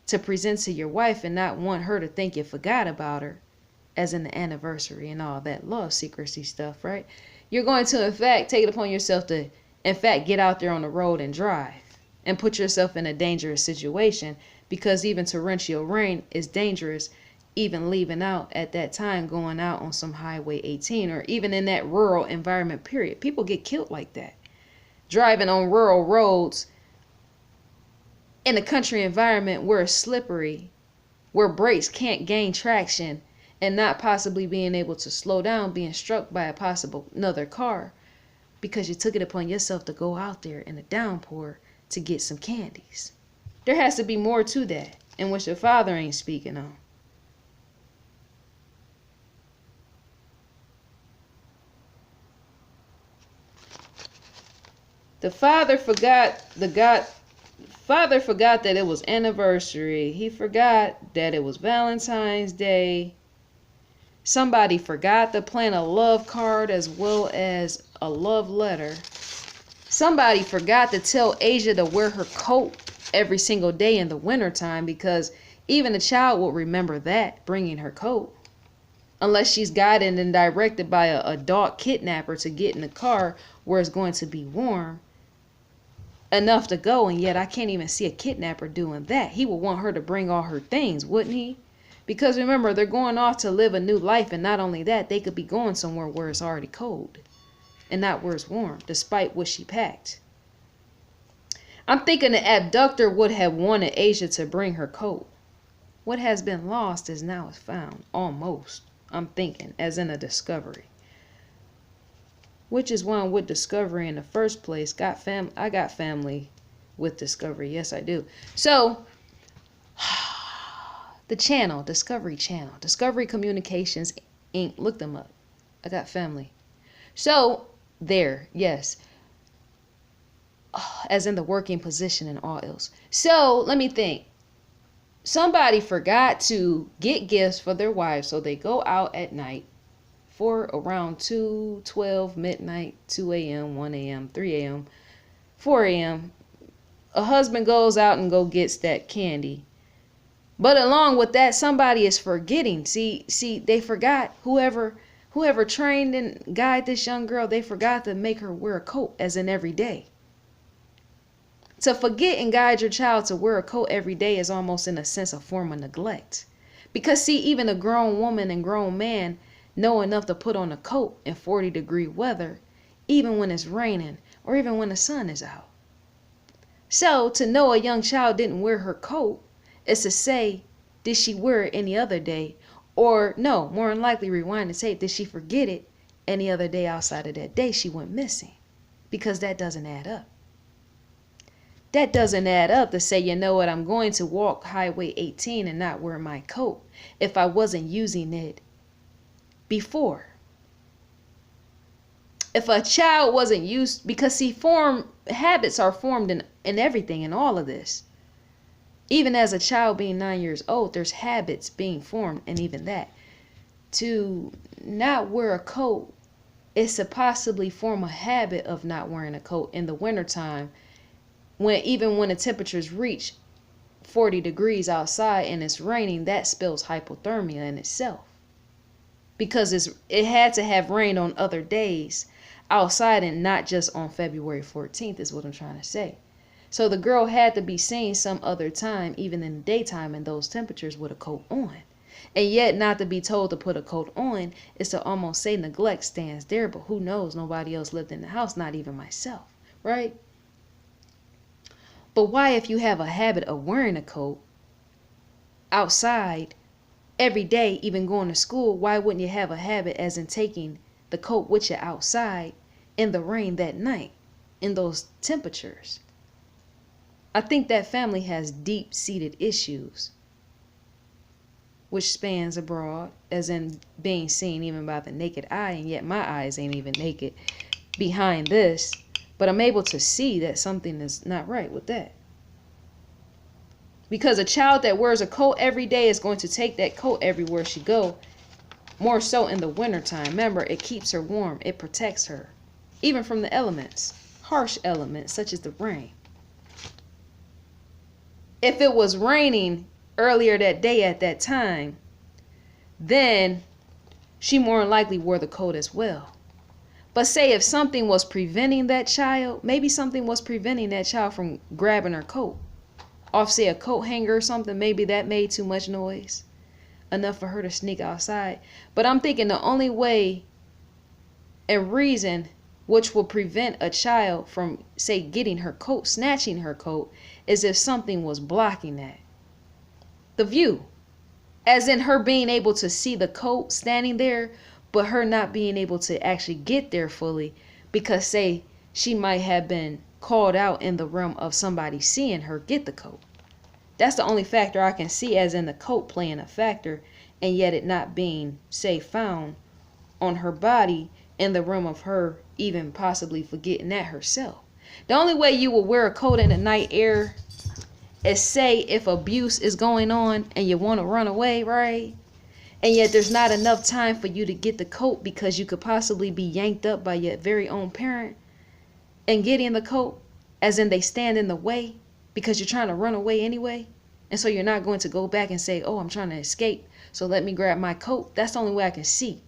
to present to your wife and not want her to think you forgot about her, as in the anniversary and all that love secrecy stuff, right? You're going to, in fact, take it upon yourself to, in fact, get out there on the road and drive and put yourself in a dangerous situation, because even torrential rain is dangerous, even leaving out at that time, going out on some Highway 18 or even in that rural environment, period. People get killed like that. Driving on rural roads in a country environment where it's slippery, where brakes can't gain traction, and not possibly being able to slow down, being struck by a possible another car because you took it upon yourself to go out there in a downpour to get some candies. There has to be more to that, in which your father ain't speaking on. The father forgot that it was anniversary. He forgot that it was Valentine's Day. Somebody forgot to plan a love card as well as a love letter. Somebody forgot to tell Asia to wear her coat every single day in the wintertime, because even a child will remember that, bringing her coat. Unless she's guided and directed by an adult kidnapper to get in the car where it's going to be warm enough to go, and yet I can't even see a kidnapper doing that. He would want her to bring all her things, wouldn't he? Because remember, they're going off to live a new life, and not only that, they could be going somewhere where it's already cold and not where it's warm, despite what she packed. I'm thinking the abductor would have wanted Asia to bring her coat. What has been lost is now found, almost. I'm thinking, as in a discovery. Which is one with Discovery in the first place. I got family with Discovery. Yes, I do. So, the channel, Discovery Channel, Discovery Communications Inc. Look them up. I got family. So, there, yes. As in the working position and all else. So, let me think. Somebody forgot to get gifts for their wives, so they go out at night for around 2, 12, midnight, 2 a.m., 1 a.m., 3 a.m., 4 a.m. A husband goes out and gets that candy. But along with that, somebody is forgetting. See, they forgot, whoever trained and guided this young girl, they forgot to make her wear a coat, as in every day. To forget and guide your child to wear a coat every day is almost in a sense a form of neglect. Because see, even a grown woman and grown man know enough to put on a coat in 40-degree weather, even when it's raining or even when the sun is out. So to know a young child didn't wear her coat is to say, did she wear it any other day? Or no, more than likely, rewind the tape. Did she forget it any other day outside of that day she went missing? Because that doesn't add up. That doesn't add up to say, you know what, I'm going to walk Highway 18 and not wear my coat if I wasn't using it before. If a child wasn't used, because see, habits are formed in everything, in all of this. Even as a child being 9 years old, there's habits being formed, and even that. To not wear a coat is to possibly form a habit of not wearing a coat in the wintertime, even when the temperatures reach 40 degrees outside and it's raining, that spells hypothermia in itself. Because it had to have rained on other days outside and not just on February 14th is what I'm trying to say. So the girl had to be seen some other time, even in the daytime in those temperatures, with a coat on. And yet not to be told to put a coat on is to almost say neglect stands there, but who knows, nobody else lived in the house, not even myself, right? But why, if you have a habit of wearing a coat outside every day, even going to school, why wouldn't you have a habit as in taking the coat with you outside in the rain that night in those temperatures? I think that family has deep-seated issues, which spans abroad, as in being seen even by the naked eye, and yet my eyes ain't even naked behind this. But I'm able to see that something is not right with that. Because a child that wears a coat every day is going to take that coat everywhere she go. More so in the wintertime. Remember, it keeps her warm. It protects her. Even from the elements. Harsh elements such as the rain. If it was raining earlier that day at that time, then she more than likely wore the coat as well. But say if something was preventing that child, maybe something was preventing that child from grabbing her coat off, say, a coat hanger or something, maybe that made too much noise, enough for her to sneak outside. But I'm thinking the only way and reason which will prevent a child from, say, getting her coat, snatching her coat, is if something was blocking that. The view. As in her being able to see the coat standing there, but her not being able to actually get there fully because, say, she might have been called out in the realm of somebody seeing her get the coat. That's the only factor I can see, as in the coat playing a factor, and yet it not being, say, found on her body in the realm of her even possibly forgetting that herself. The only way you will wear a coat in the night air is, say, if abuse is going on and you want to run away, right? And yet there's not enough time for you to get the coat because you could possibly be yanked up by your very own parent and getting the coat, as in they stand in the way because you're trying to run away anyway. And so you're not going to go back and say, oh, I'm trying to escape, so let me grab my coat. That's the only way I can see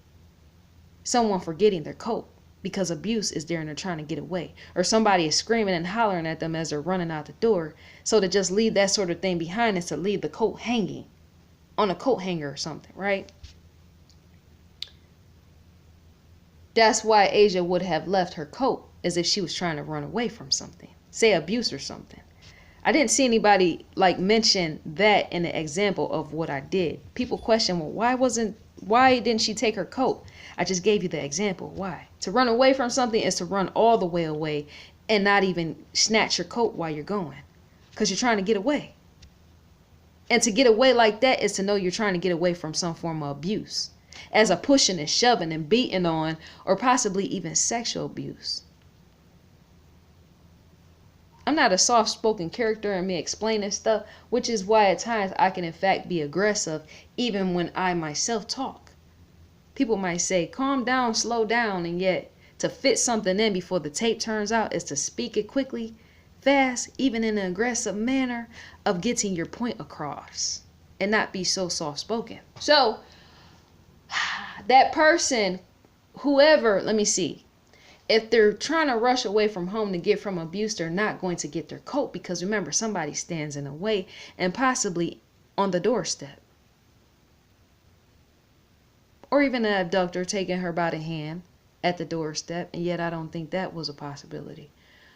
someone forgetting their coat, because abuse is there and they're trying to get away. Or somebody is screaming and hollering at them as they're running out the door. So to just leave that sort of thing behind is to leave the coat hanging on a coat hanger or something, right? That's why Asia would have left her coat, as if she was trying to run away from something, say abuse or something. I didn't see anybody like mention that in the example of what I did. People question, well, why didn't she take her coat? I just gave you the example. Why? To run away from something is to run all the way away and not even snatch your coat while you're going, because you're trying to get away. And to get away like that is to know you're trying to get away from some form of abuse, as a pushing and shoving and beating on, or possibly even sexual abuse. I'm not a soft-spoken character in me explaining stuff, which is why at times I can in fact be aggressive even when I myself talk. People might say, calm down, slow down, and yet to fit something in before the tape turns out is to speak it quickly, fast, even in an aggressive manner of getting your point across and not be so soft-spoken. So that person, whoever, let me see, if they're trying to rush away from home to get from abuse, they're not going to get their coat, because remember, somebody stands in the way and possibly on the doorstep. Or even an abductor taking her by the hand at the doorstep, and yet I don't think that was a possibility.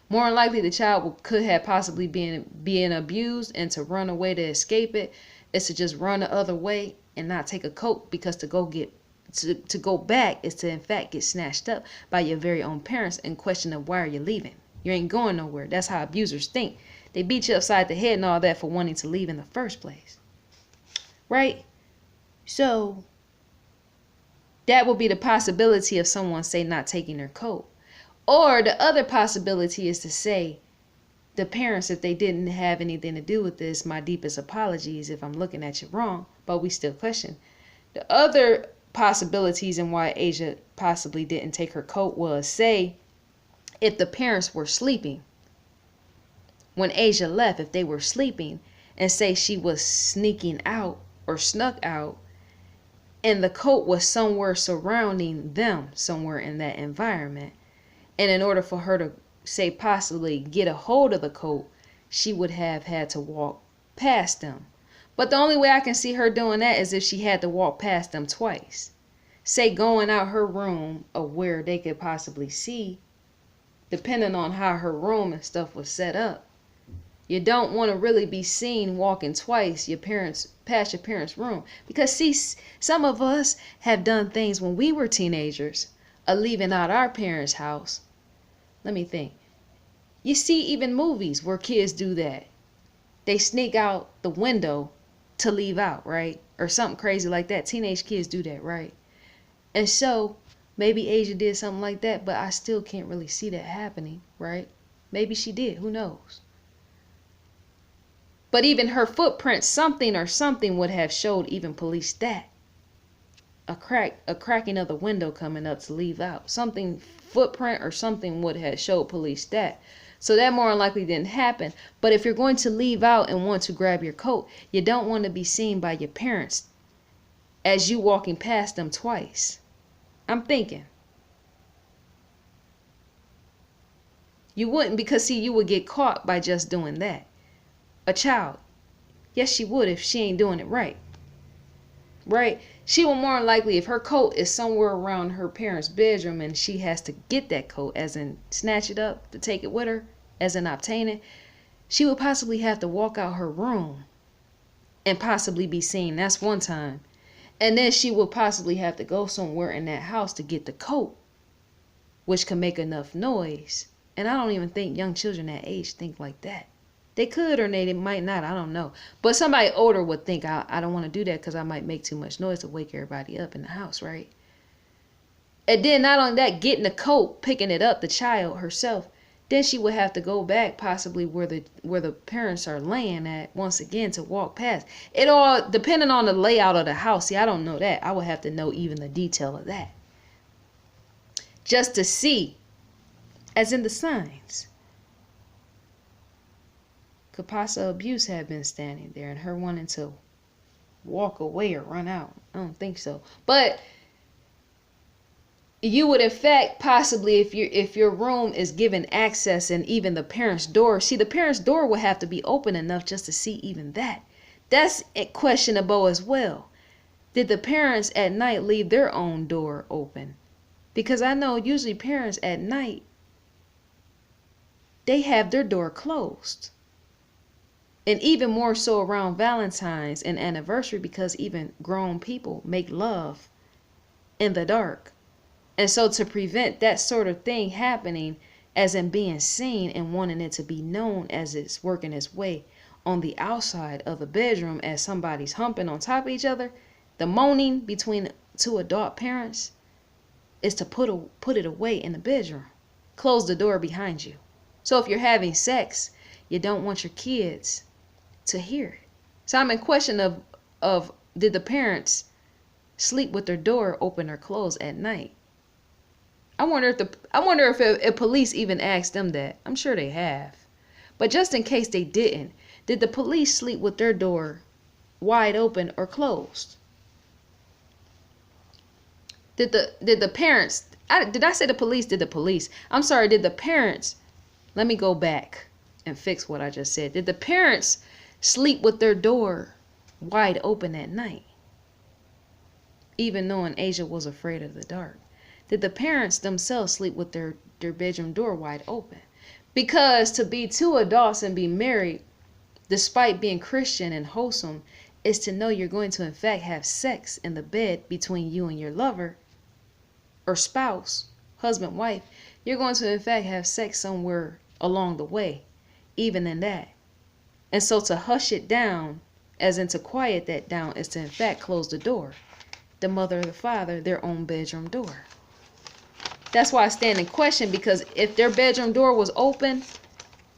More than likely, the child could have possibly been abused, and to run away to escape it is to just run the other way and not take a coat, because to go back is to in fact get snatched up by your very own parents and question of why are you leaving? You ain't going nowhere. That's how abusers think. They beat you upside the head and all that for wanting to leave in the first place. Right? So that would be the possibility of someone, say, not taking their coat. Or the other possibility is to say, the parents, if they didn't have anything to do with this, my deepest apologies if I'm looking at you wrong, but we still question. The other possibilities in why Asia possibly didn't take her coat was, say, if the parents were sleeping. When Asia left, if they were sleeping, and say she was sneaking out or snuck out, and the coat was somewhere surrounding them, somewhere in that environment. And in order for her to, say, possibly get a hold of the coat, she would have had to walk past them. But the only way I can see her doing that is if she had to walk past them twice. Say, going out her room of where they could possibly see, depending on how her room and stuff was set up. You don't want to really be seen walking twice past your parents' room. Because see, some of us have done things when we were teenagers, leaving out our parents' house. Let me think. You see even movies where kids do that. They sneak out the window to leave out, right? Or something crazy like that. Teenage kids do that, right? And so maybe Asia did something like that, but I still can't really see that happening, right? Maybe she did. Who knows? But even her footprint, something would have showed even police that. A cracking of the window coming up to leave out. Something, footprint or something would have showed police that. So that more than likely didn't happen. But if you're going to leave out and want to grab your coat, you don't want to be seen by your parents as you walking past them twice. I'm thinking. You wouldn't, because see, you would get caught by just doing that. A child, yes, she would if she ain't doing it right. Right? She will more than likely, if her coat is somewhere around her parents' bedroom and she has to get that coat, as in snatch it up to take it with her, as in obtain it, she would possibly have to walk out her room and possibly be seen. That's one time. And then she would possibly have to go somewhere in that house to get the coat, which can make enough noise. And I don't even think young children that age think like that. They could or they might not. I don't know. But somebody older would think, I don't want to do that because I might make too much noise to wake everybody up in the house, right? And then not only that, getting the coat, picking it up, the child herself, then she would have to go back possibly where the parents are laying at once again to walk past. It all depending on the layout of the house. See, I don't know that. I would have to know even the detail of that. Just to see, as in the signs. Could possible abuse have been standing there and her wanting to walk away or run out? I don't think so. But you would affect possibly if your room is given access and even the parents' door. See, the parents' door would have to be open enough just to see even that. That's questionable as well. Did the parents at night leave their own door open? Because I know usually parents at night, they have their door closed. And even more so around Valentine's and anniversary, because even grown people make love in the dark. And so to prevent that sort of thing happening, as in being seen and wanting it to be known as it's working its way on the outside of the bedroom as somebody's humping on top of each other, the moaning between two adult parents is to put it away in the bedroom. Close the door behind you. So if you're having sex, you don't want your kids to hear it. So I'm in question of did the parents sleep with their door open or closed at night? I wonder if police even asked them that. I'm sure they have. But just in case they didn't, did the police sleep with their door wide open or closed? Did the parents, did I say the police? Did the police? I'm sorry, did the parents, let me go back and fix what I just said. Did the parents sleep with their door wide open at night? Even knowing Asia was afraid of the dark. Did the parents themselves sleep with their bedroom door wide open? Because to be two adults and be married, despite being Christian and wholesome, is to know you're going to in fact have sex in the bed between you and your lover or spouse, husband, wife. You're going to in fact have sex somewhere along the way, even in that. And so to hush it down, as in to quiet that down, is to in fact close the door. The mother or the father, their own bedroom door. That's why I stand in question, because if their bedroom door was open,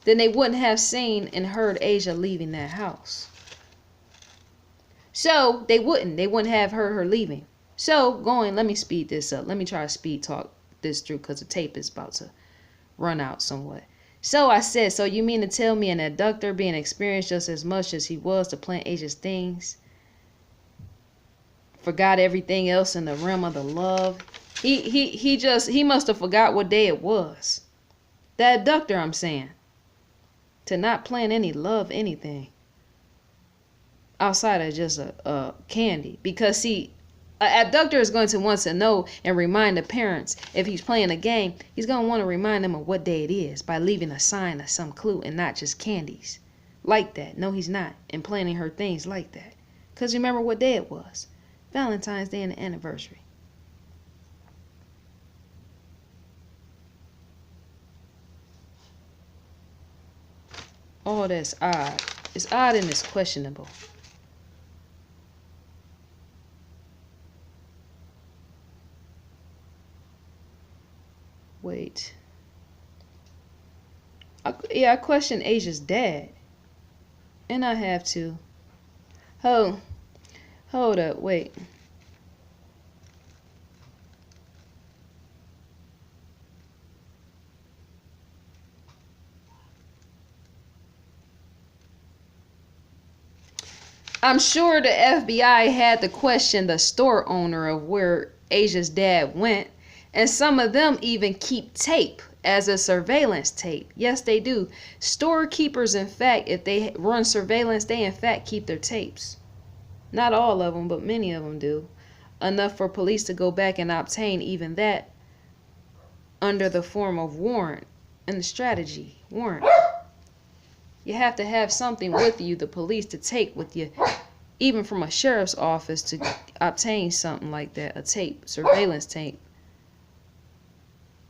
then they wouldn't have seen and heard Asia leaving that house. So they wouldn't have heard her leaving. So let me speed this up. Let me try to speed talk this through, because the tape is about to run out somewhat. So I said, so you mean to tell me an abductor being experienced just as much as he was to plant Asia's things, forgot everything else in the realm of the love? He must have forgot what day it was. The abductor, I'm saying. To not plan any love, anything. Outside of just a candy. Because see, an abductor is going to want to know and remind the parents, if he's playing a game, he's going to want to remind them of what day it is by leaving a sign or some clue, and not just candies. Like that. No, he's not. And planning her things like that. Because remember what day it was. Valentine's Day and the anniversary. All that's odd. It's odd and it's questionable. Wait. I question Asia's dad. And I have to. Hold up, wait. I'm sure the FBI had to question the store owner of where Asia's dad went. And some of them even keep tape as a surveillance tape. Yes, they do. Storekeepers, in fact, if they run surveillance, they in fact keep their tapes. Not all of them, but many of them do. Enough for police to go back and obtain even that under the form of warrant and the strategy. Warrant. You have to have something with you, the police, to take with you, even from a sheriff's office, to obtain something like that, a tape, surveillance tape,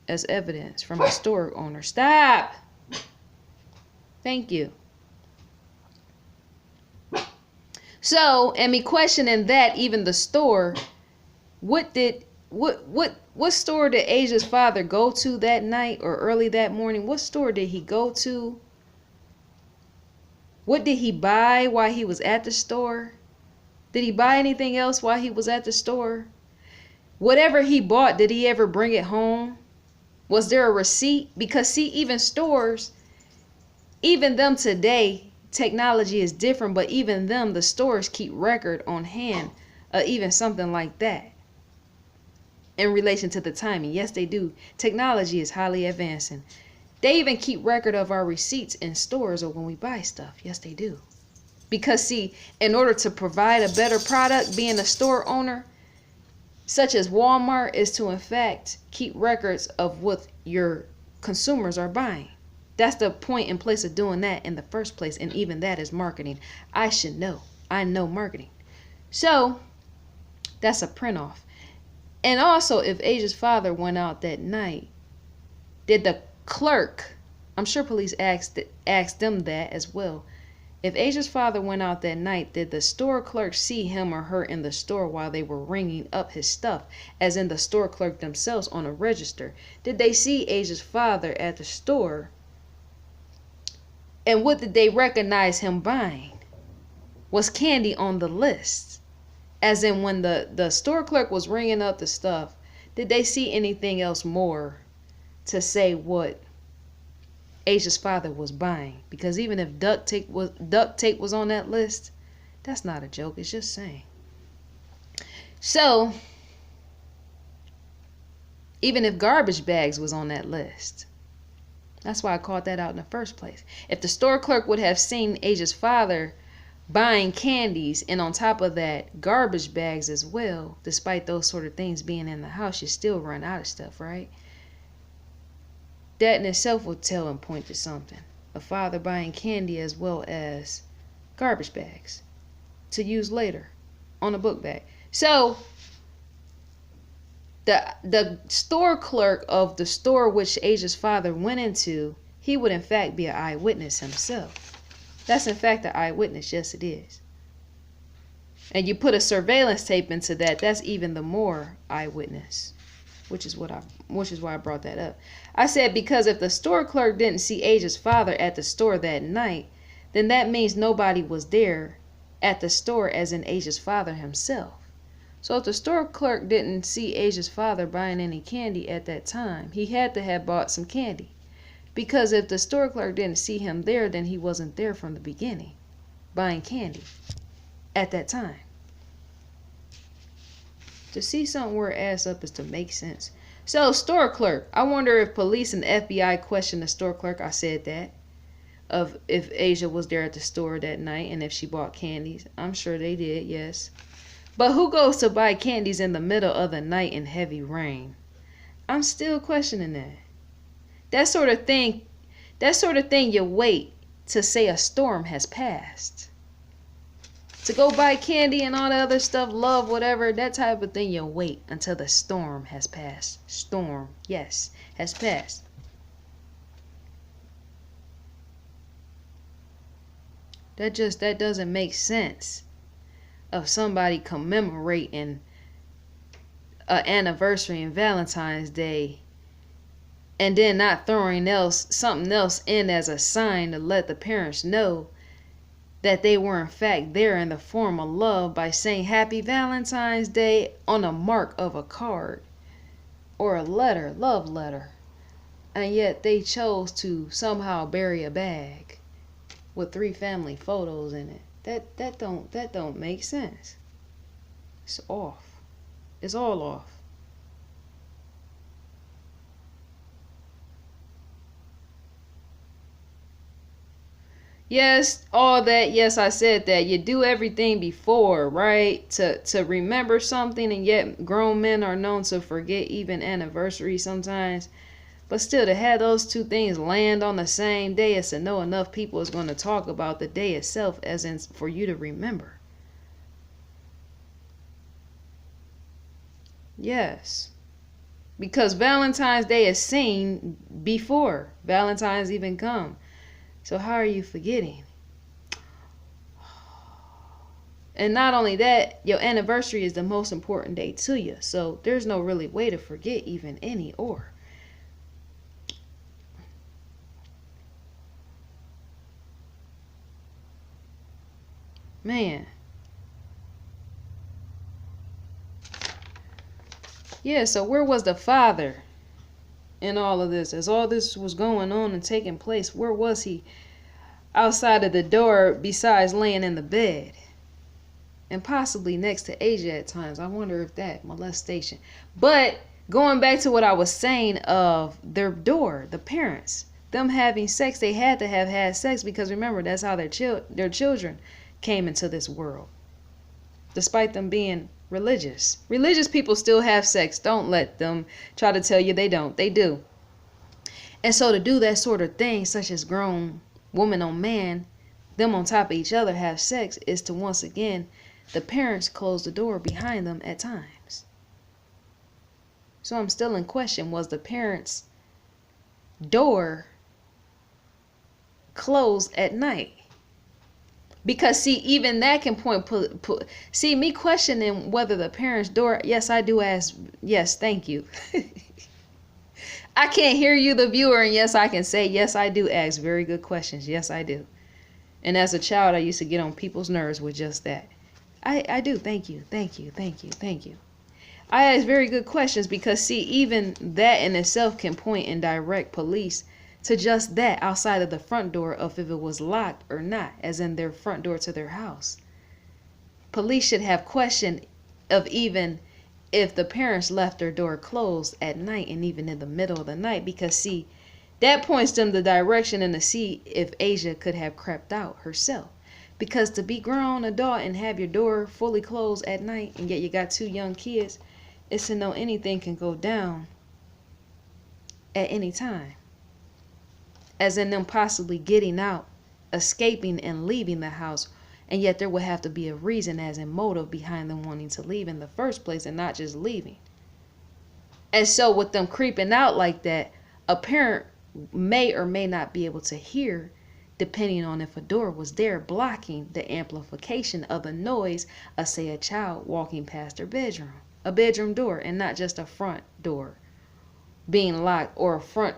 as evidence from a store owner. Stop! Thank you. So, and me questioning that, even the store, what store did Asia's father go to that night or early that morning? What store did he go to? What did he buy while he was at the store? Did he buy anything else while he was at the store? Whatever he bought, did he ever bring it home? Was there a receipt? Because see, even stores, even them today, technology is different, but even them, the stores keep record on hand of even something like that in relation to the timing. Yes, they do. Technology is highly advancing. They even keep record of our receipts in stores or when we buy stuff. Yes, they do. Because see, in order to provide a better product, being a store owner, such as Walmart, is to in fact keep records of what your consumers are buying. That's the point and place of doing that in the first place. And even that is marketing. I should know. I know marketing. So that's a print off. And also, if Asia's father went out that night, did the clerk, I'm sure police asked them that as well. If Asia's father went out that night, did the store clerk see him or her in the store while they were ringing up his stuff, as in the store clerk themselves on a register? Did they see Asia's father at the store? And what did they recognize him buying? Was candy on the list? As in when the store clerk was ringing up the stuff, did they see anything else more to say what Asia's father was buying? Because even if duct tape was on that list, that's not a joke. It's just saying. So even if garbage bags was on that list, that's why I called that out in the first place. If the store clerk would have seen Asia's father buying candies, and on top of that, garbage bags as well, despite those sort of things being in the house, you still run out of stuff, right? That in itself will tell and point to something. A father buying candy as well as garbage bags. to use later on a book bag. So the store clerk of the store which Asia's father went into, he would in fact be an eyewitness himself. That's in fact an eyewitness. Yes, it is. And you put a surveillance tape into that, that's even the more eyewitness, which is why I brought that up. I said because if the store clerk didn't see Asia's father at the store that night, then that means nobody was there at the store, as in Asia's father himself. So if the store clerk didn't see Asia's father buying any candy at that time, he had to have bought some candy. Because if the store clerk didn't see him there, then he wasn't there from the beginning buying candy at that time. To see something where it adds up is to make sense. So, store clerk. I wonder if police and FBI questioned the store clerk. I said that. Of if Asia was there at the store that night and if she bought candies. I'm sure they did, yes. But who goes to buy candies in the middle of the night in heavy rain? I'm still questioning that. That sort of thing you wait to say a storm has passed. To go buy candy and all the other stuff, love, whatever, that type of thing, you wait until the storm has passed. Storm, yes, has passed. That doesn't make sense of somebody commemorating an anniversary and Valentine's Day and then not throwing something else in as a sign to let the parents know that they were in fact there in the form of love by saying Happy Valentine's Day on a mark of a card or a letter, love letter. And yet they chose to somehow bury a bag with 3 family photos in it. That don't make sense. It's off. It's all off. Yes, all that. Yes, I said that. You do everything before, right? To remember something, and yet grown men are known to forget even anniversaries sometimes. But still, to have those 2 things land on the same day is to know enough people is going to talk about the day itself as in for you to remember. Yes. Because Valentine's Day is seen before Valentine's even come. So how are you forgetting? And not only that, your anniversary is the most important day to you. So there's no really way to forget even any or. Man. Yeah, so where was the father in all of this? As all this was going on and taking place, where was he outside of the door besides laying in the bed? And possibly next to Asia at times. I wonder if that molestation. But going back to what I was saying of their door, the parents, them having sex, they had to have had sex because remember, that's how their children came into this world. Despite them being religious. Religious people still have sex. Don't let them try to tell you they don't. They do. And so to do that sort of thing, such as grown woman on man, them on top of each other have sex, is to once again, the parents close the door behind them at times. So I'm still in question, was the parents' door closed at night? Because see, even that can see me questioning whether the parents' door, yes, I do ask, yes, thank you. I can't hear you, the viewer, and yes, I can say, yes, I do ask very good questions. Yes, I do. And as a child, I used to get on people's nerves with just that. I do, thank you, thank you, thank you, thank you. I ask very good questions because see, even that in itself can point and direct police to just that outside of the front door of if it was locked or not, as in their front door to their house. Police should have question of even if the parents left their door closed at night and even in the middle of the night, because see, that points them the direction and to see if Asia could have crept out herself. Because to be grown adult and have your door fully closed at night and yet you got 2 young kids, it's to know anything can go down at any time. As in them possibly getting out, escaping and leaving the house And yet there would have to be a reason, as in motive, behind them wanting to leave in the first place and not just leaving. And so with them creeping out like that, a parent may or may not be able to hear, depending on if a door was there blocking the amplification of the noise of, say, a child walking past their bedroom. A bedroom door, and not just a front door being locked or a front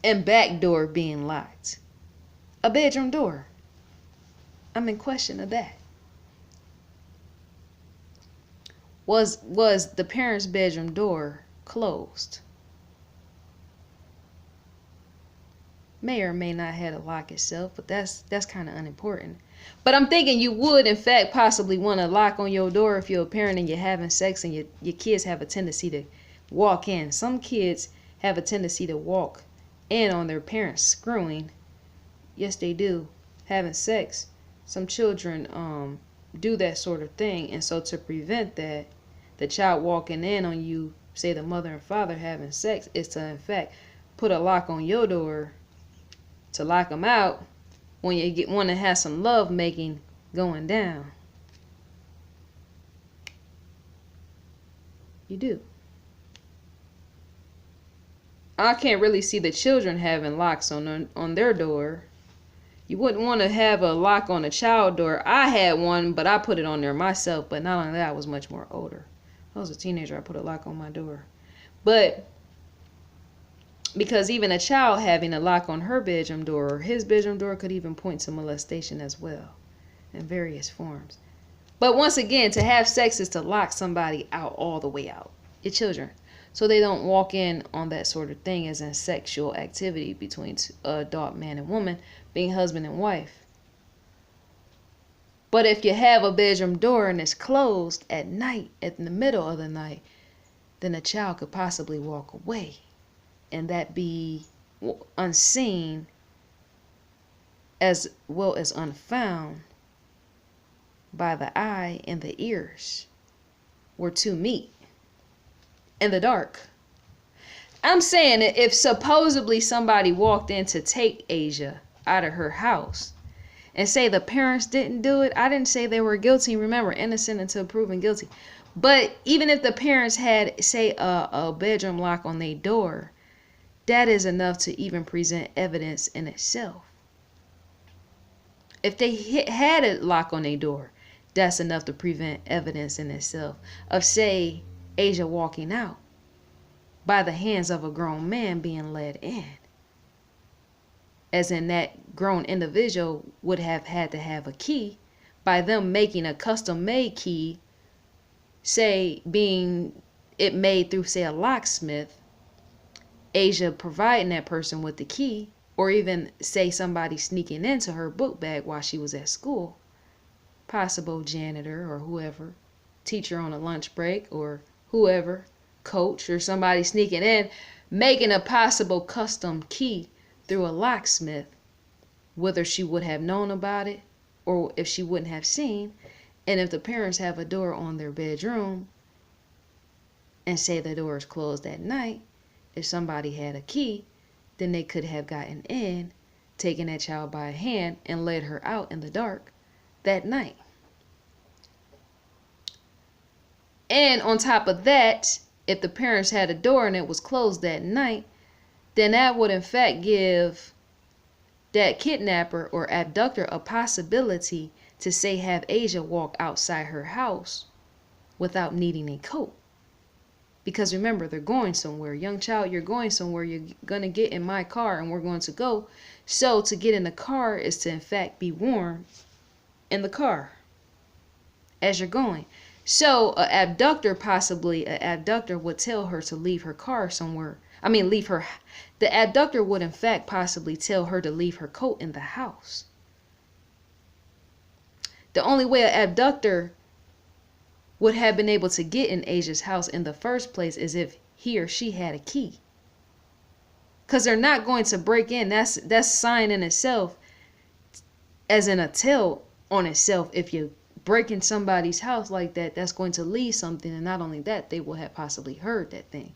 and back door being locked. A bedroom door. I'm in question of that. Was the parents' bedroom door closed? May or may not have a lock itself, but that's kind of unimportant. But I'm thinking you would, in fact, possibly want a lock on your door if you're a parent and you're having sex and your kids have a tendency to walk in. Some kids have a tendency to walk in on their parents screwing. Yes, they do. Having sex. Some children do that sort of thing. And so to prevent that, the child walking in on you, say the mother and father having sex, is to, in fact, put a lock on your door to lock them out when you want to have some love making going down. You do. I can't really see the children having locks on their door. You wouldn't want to have a lock on a child door. I had one, but I put it on there myself. But not only that, I was much more older. I was a teenager. I put a lock on my door. But because even a child having a lock on her bedroom door or his bedroom door could even point to molestation as well in various forms. But once again, to have sex is to lock somebody out all the way out. Your children. So they don't walk in on that sort of thing as in sexual activity between adult man and woman, being husband and wife. But if you have a bedroom door and it's closed at night, in the middle of the night, then a child could possibly walk away and that be unseen as well as unfound by the eye and the ears where two meet in the dark. I'm saying that if supposedly somebody walked in to take Asia out of her house and say the parents didn't do it, I didn't say they were guilty. Remember, innocent until proven guilty. But even if the parents had, say, a bedroom lock on their door, that is enough to even present evidence in itself. If they had a lock on their door, that's enough to prevent evidence in itself of, say, Asia walking out by the hands of a grown man being led in. As in that grown individual would have had to have a key by them making a custom-made key, say being it made through, say, a locksmith, Asia providing that person with the key, or even, say, somebody sneaking into her book bag while she was at school, possible janitor or whoever, teacher on a lunch break or whoever, coach or somebody sneaking in, making a possible custom key through a locksmith, whether she would have known about it or if she wouldn't have seen. And if the parents have a door on their bedroom and say the door is closed at night, if somebody had a key, then they could have gotten in, taken that child by a hand and led her out in the dark that night. And on top of that, if the parents had a door and it was closed that night, then that would in fact give that kidnapper or abductor a possibility to, say, have Asia walk outside her house without needing a coat. Because remember, they're going somewhere. Young child, you're going somewhere. You're going to get in my car and we're going to go. So to get in the car is to in fact be warm in the car as you're going. So an abductor would tell her to leave her car somewhere. The abductor would in fact possibly tell her to leave her coat in the house. The only way an abductor would have been able to get in Asia's house in the first place is if he or she had a key. Because they're not going to break in. That's sign in itself, as in a tell on itself. If you break in somebody's house like that, that's going to leave something. And not only that, they will have possibly heard that thing.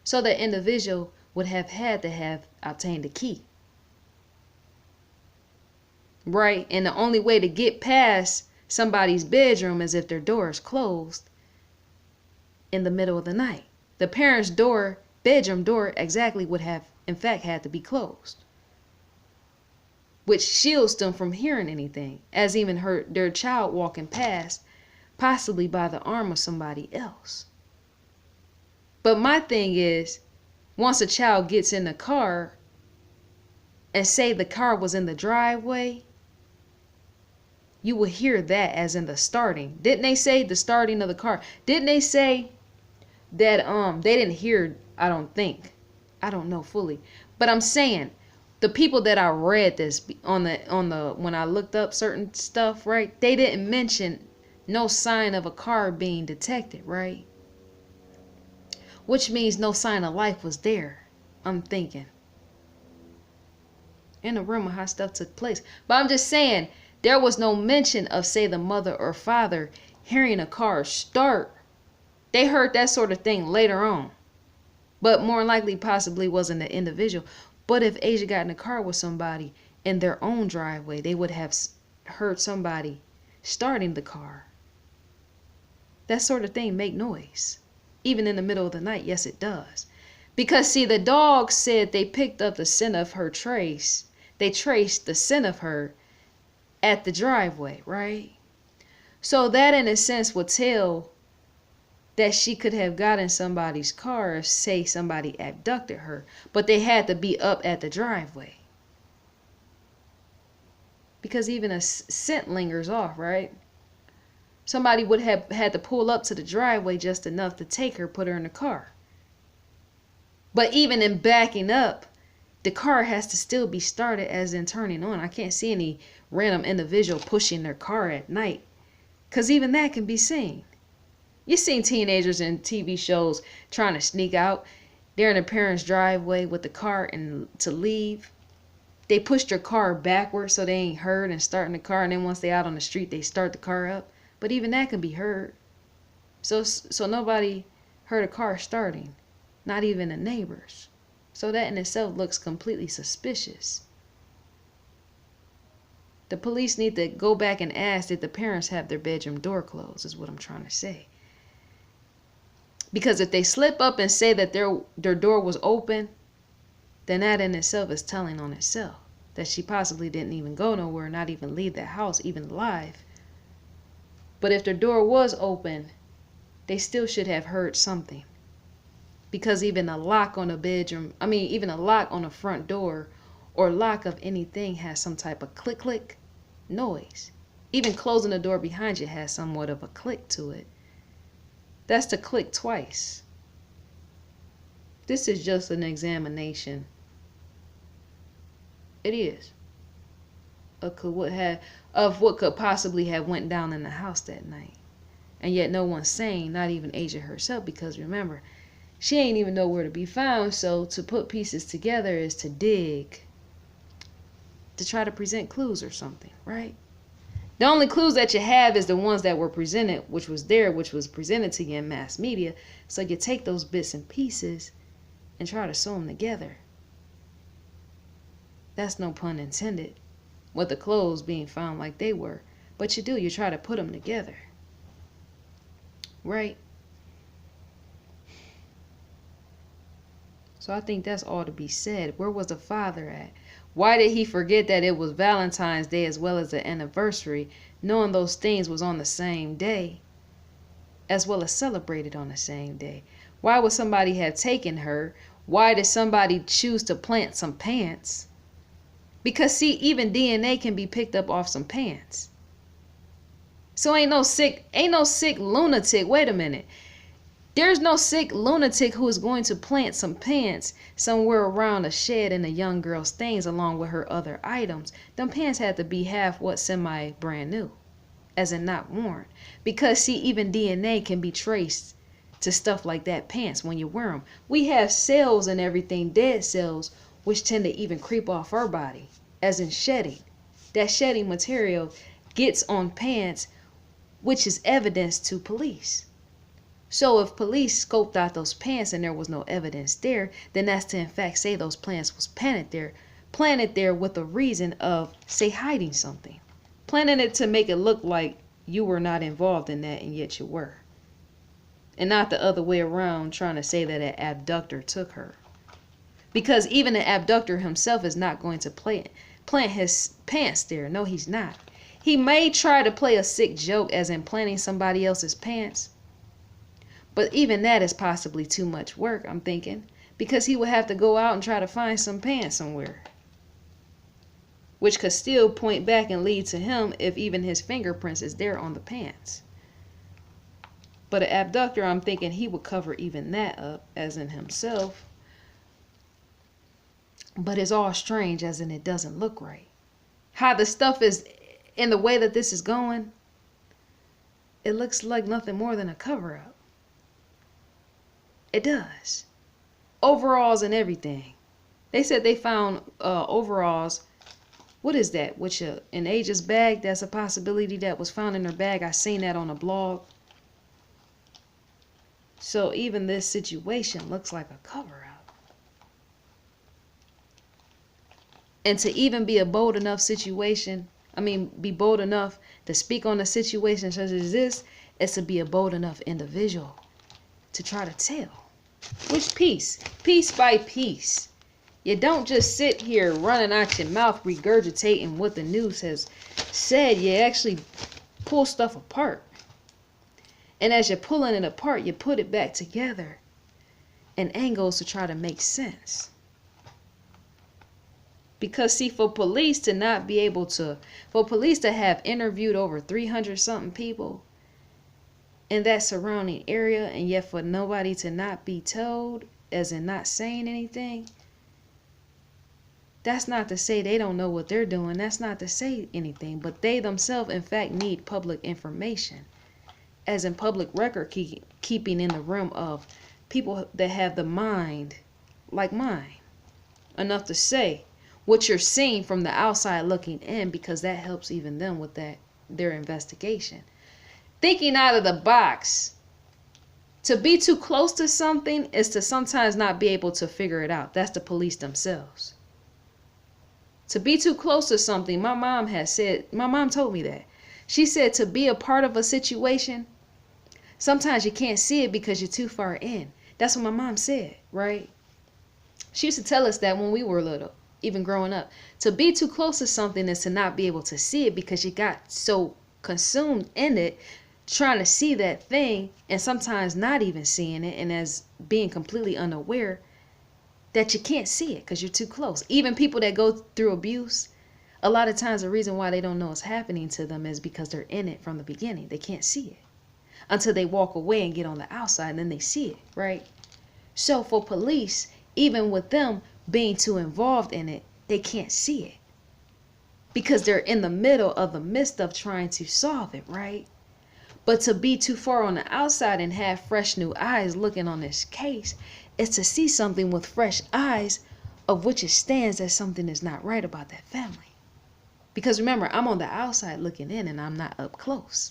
So the individual would have had to have obtained a key. Right? And the only way to get past, somebody's bedroom as if their door is closed in the middle of the night. The parents' bedroom door exactly would have, in fact, had to be closed, which shields them from hearing anything, as even their child walking past, possibly by the arm of somebody else. But my thing is, once a child gets in the car, and say the car was in the driveway, you will hear that as in the starting. Didn't they say the starting of the car? Didn't they say that they didn't hear, I don't think. I don't know fully. But I'm saying the people that I read this on the when I looked up certain stuff, right? They didn't mention no sign of a car being detected, right? Which means no sign of life was there, I'm thinking, in the room of how stuff took place. But I'm just saying, there was no mention of, say, the mother or father hearing a car start. They heard that sort of thing later on, but more likely possibly wasn't the individual. But if Asia got in a car with somebody in their own driveway, they would have heard somebody starting the car. That sort of thing make noise, even in the middle of the night. Yes, it does. Because see, the dog said they picked up the scent of her trace. They traced the scent of her at the driveway, right? So that in a sense would tell that she could have gotten somebody's car if, say, somebody abducted her, but they had to be up at the driveway. Because even a scent lingers off, right? Somebody would have had to pull up to the driveway just enough to take her, put her in the car. But even in backing up, the car has to still be started as in turning on. I can't see any random individual pushing their car at night, because even that can be seen. You've seen teenagers in TV shows trying to sneak out. They're in their parents' driveway with the car and to leave. They push their car backwards so they ain't heard and starting the car. And then once they out on the street, they start the car up. But even that can be heard. So nobody heard a car starting, not even the neighbors. So that in itself looks completely suspicious. The police need to go back and ask, did the parents have their bedroom door closed, is what I'm trying to say. Because if they slip up and say that their door was open, then that in itself is telling on itself. That she possibly didn't even go nowhere, not even leave the house, even alive. But if their door was open, they still should have heard something. Because even a lock on even a lock on a front door or lock of anything has some type of click click noise. Even closing the door behind you has somewhat of a click to it. That's to click twice. This is just an examination. It is. Of what could possibly have went down in the house that night. And yet no one's saying, not even Asia herself, because remember, she ain't even nowhere to be found. So to put pieces together is to dig, to try to present clues or something, right? The only clues that you have is the ones that were presented, which was presented to you in mass media. So you take those bits and pieces and try to sew them together. That's no pun intended, with the clothes being found like they were. But you try to put them together, right? So I think that's all to be said. Where was the father at? Why did he forget that it was Valentine's Day as well as the anniversary, knowing those things was on the same day, as well as celebrated on the same day? Why would somebody have taken her? Why did somebody choose to plant some pants? Because see, even DNA can be picked up off some pants. So ain't no sick lunatic. Wait a minute. There's no sick lunatic who is going to plant some pants somewhere around a shed in a young girl's things along with her other items. Them pants had to be semi brand new, as in not worn. Because see, even DNA can be traced to stuff like that pants when you wear them. We have cells and everything, dead cells, which tend to even creep off our body, as in shedding. That shedding material gets on pants, which is evidence to police. So if police scoped out those pants and there was no evidence there, then that's to in fact say those plants was planted there with a reason of, say, hiding something. Planted it to make it look like you were not involved in that, and yet you were. And not the other way around, trying to say that an abductor took her. Because even an abductor himself is not going to plant his pants there. No, he's not. He may try to play a sick joke as in planting somebody else's pants. But even that is possibly too much work, I'm thinking. Because he would have to go out and try to find some pants somewhere. Which could still point back and lead to him if even his fingerprints is there on the pants. But an abductor, I'm thinking he would cover even that up, as in himself. But it's all strange, as in it doesn't look right. How the stuff is, in the way that this is going, it looks like nothing more than a cover-up. It does. Overalls and everything. They said they found overalls. What is that? Which an Asia's bag? That's a possibility that was found in her bag. I seen that on a blog. So even this situation looks like a cover-up. And to even be a bold enough situation, be bold enough to speak on a situation such as this, is to be a bold enough individual to try to tell. Which piece? Piece by piece. You don't just sit here running out your mouth regurgitating what the news has said. You actually pull stuff apart. And as you're pulling it apart, you put it back together in angles to try to make sense. Because see, for police to have interviewed over 300 something people in that surrounding area, and yet for nobody to not be told, as in not saying anything, that's not to say they don't know what they're doing. That's not to say anything, but they themselves in fact need public information, as in public record keeping in the realm of people that have the mind like mine enough to say what you're seeing from the outside looking in, because that helps even them with their investigation. Thinking out of the box. To be too close to something is to sometimes not be able to figure it out. That's the police themselves. To be too close to something, my mom told me that. She said to be a part of a situation, sometimes you can't see it because you're too far in. That's what my mom said, right? She used to tell us that when we were little. Even growing up, to be too close to something is to not be able to see it because you got so consumed in it, trying to see that thing, and sometimes not even seeing it, and as being completely unaware that you can't see it because you're too close. Even people that go through abuse, a lot of times the reason why they don't know what's happening to them is because they're in it from the beginning. They can't see it until they walk away and get on the outside, and then they see it, right? So for police, even with them being too involved in it, they can't see it because they're in the middle of the midst of trying to solve it, right? But to be too far on the outside and have fresh new eyes looking on this case is to see something with fresh eyes of which it stands that something is not right about that family. Because remember, I'm on the outside looking in and I'm not up close.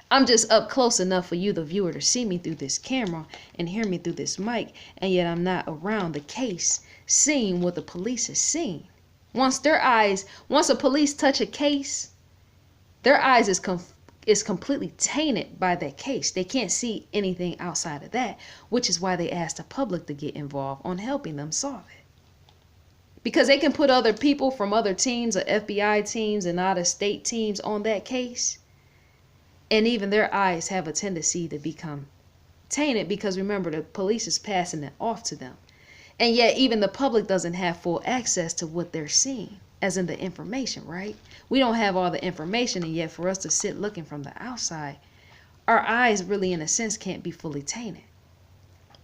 I'm just up close enough for you, the viewer, to see me through this camera and hear me through this mic, and yet I'm not around the case seeing what the police is seeing. Once a police touch a case, their eyes is completely tainted by that case. They can't see anything outside of that, which is why they ask the public to get involved on helping them solve it. Because they can put other people from other teams or FBI teams and out-of-state teams on that case, and even their eyes have a tendency to become tainted because remember, the police is passing it off to them. And yet even the public doesn't have full access to what they're seeing, as in the information, right? We don't have all the information, and yet for us to sit looking from the outside, our eyes really in a sense can't be fully tainted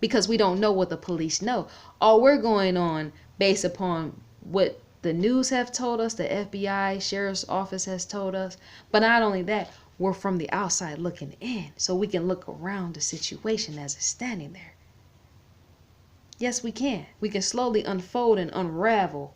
because we don't know what the police know. All we're going on based upon what the news have told us, the FBI, Sheriff's Office has told us, but not only that, we're from the outside looking in, so we can look around the situation as it's standing there. Yes, we can. We can slowly unfold and unravel.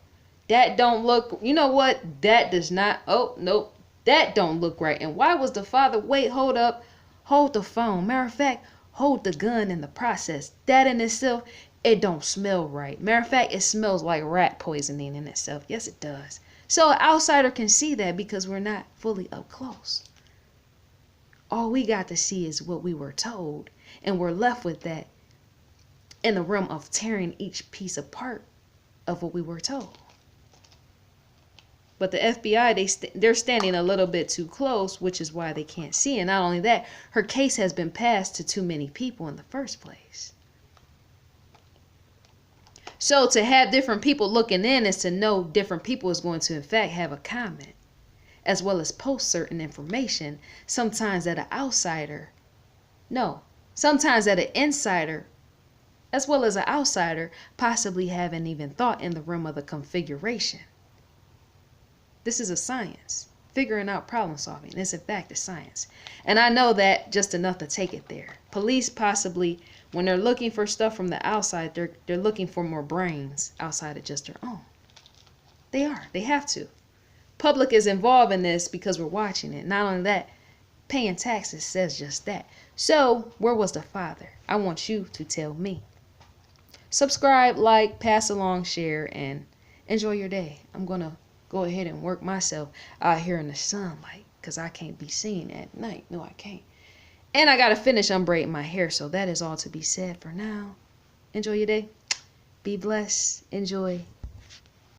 That don't look, you know what? That does not, oh, nope. That don't look right. And why was the father, wait, hold up, hold the phone. Matter of fact, hold the gun in the process. That in itself, it don't smell right. Matter of fact, it smells like rat poisoning in itself. Yes, it does. So an outsider can see that because we're not fully up close. All we got to see is what we were told, and we're left with that in the realm of tearing each piece apart of what we were told. But the FBI, they're standing a little bit too close, which is why they can't see. And not only that, her case has been passed to too many people in the first place. So to have different people looking in is to know different people is going to, in fact, have a comment, as well as post certain information, sometimes that an outsider, no, sometimes that an insider, as well as an outsider, possibly haven't even thought in the realm of the configuration. This is a science. Figuring out problem solving is in fact a science. And I know that just enough to take it there. Police possibly, when they're looking for stuff from the outside, they're looking for more brains outside of just their own. They are. They have to. Public is involved in this because we're watching it. Not only that, paying taxes says just that. So, where was the father? I want you to tell me. Subscribe, like, pass along, share, and enjoy your day. I'm going to go ahead and work myself out here in the sunlight because I can't be seen at night. No, I can't. And I got to finish unbraiding my hair. So that is all to be said for now. Enjoy your day. Be blessed. Enjoy.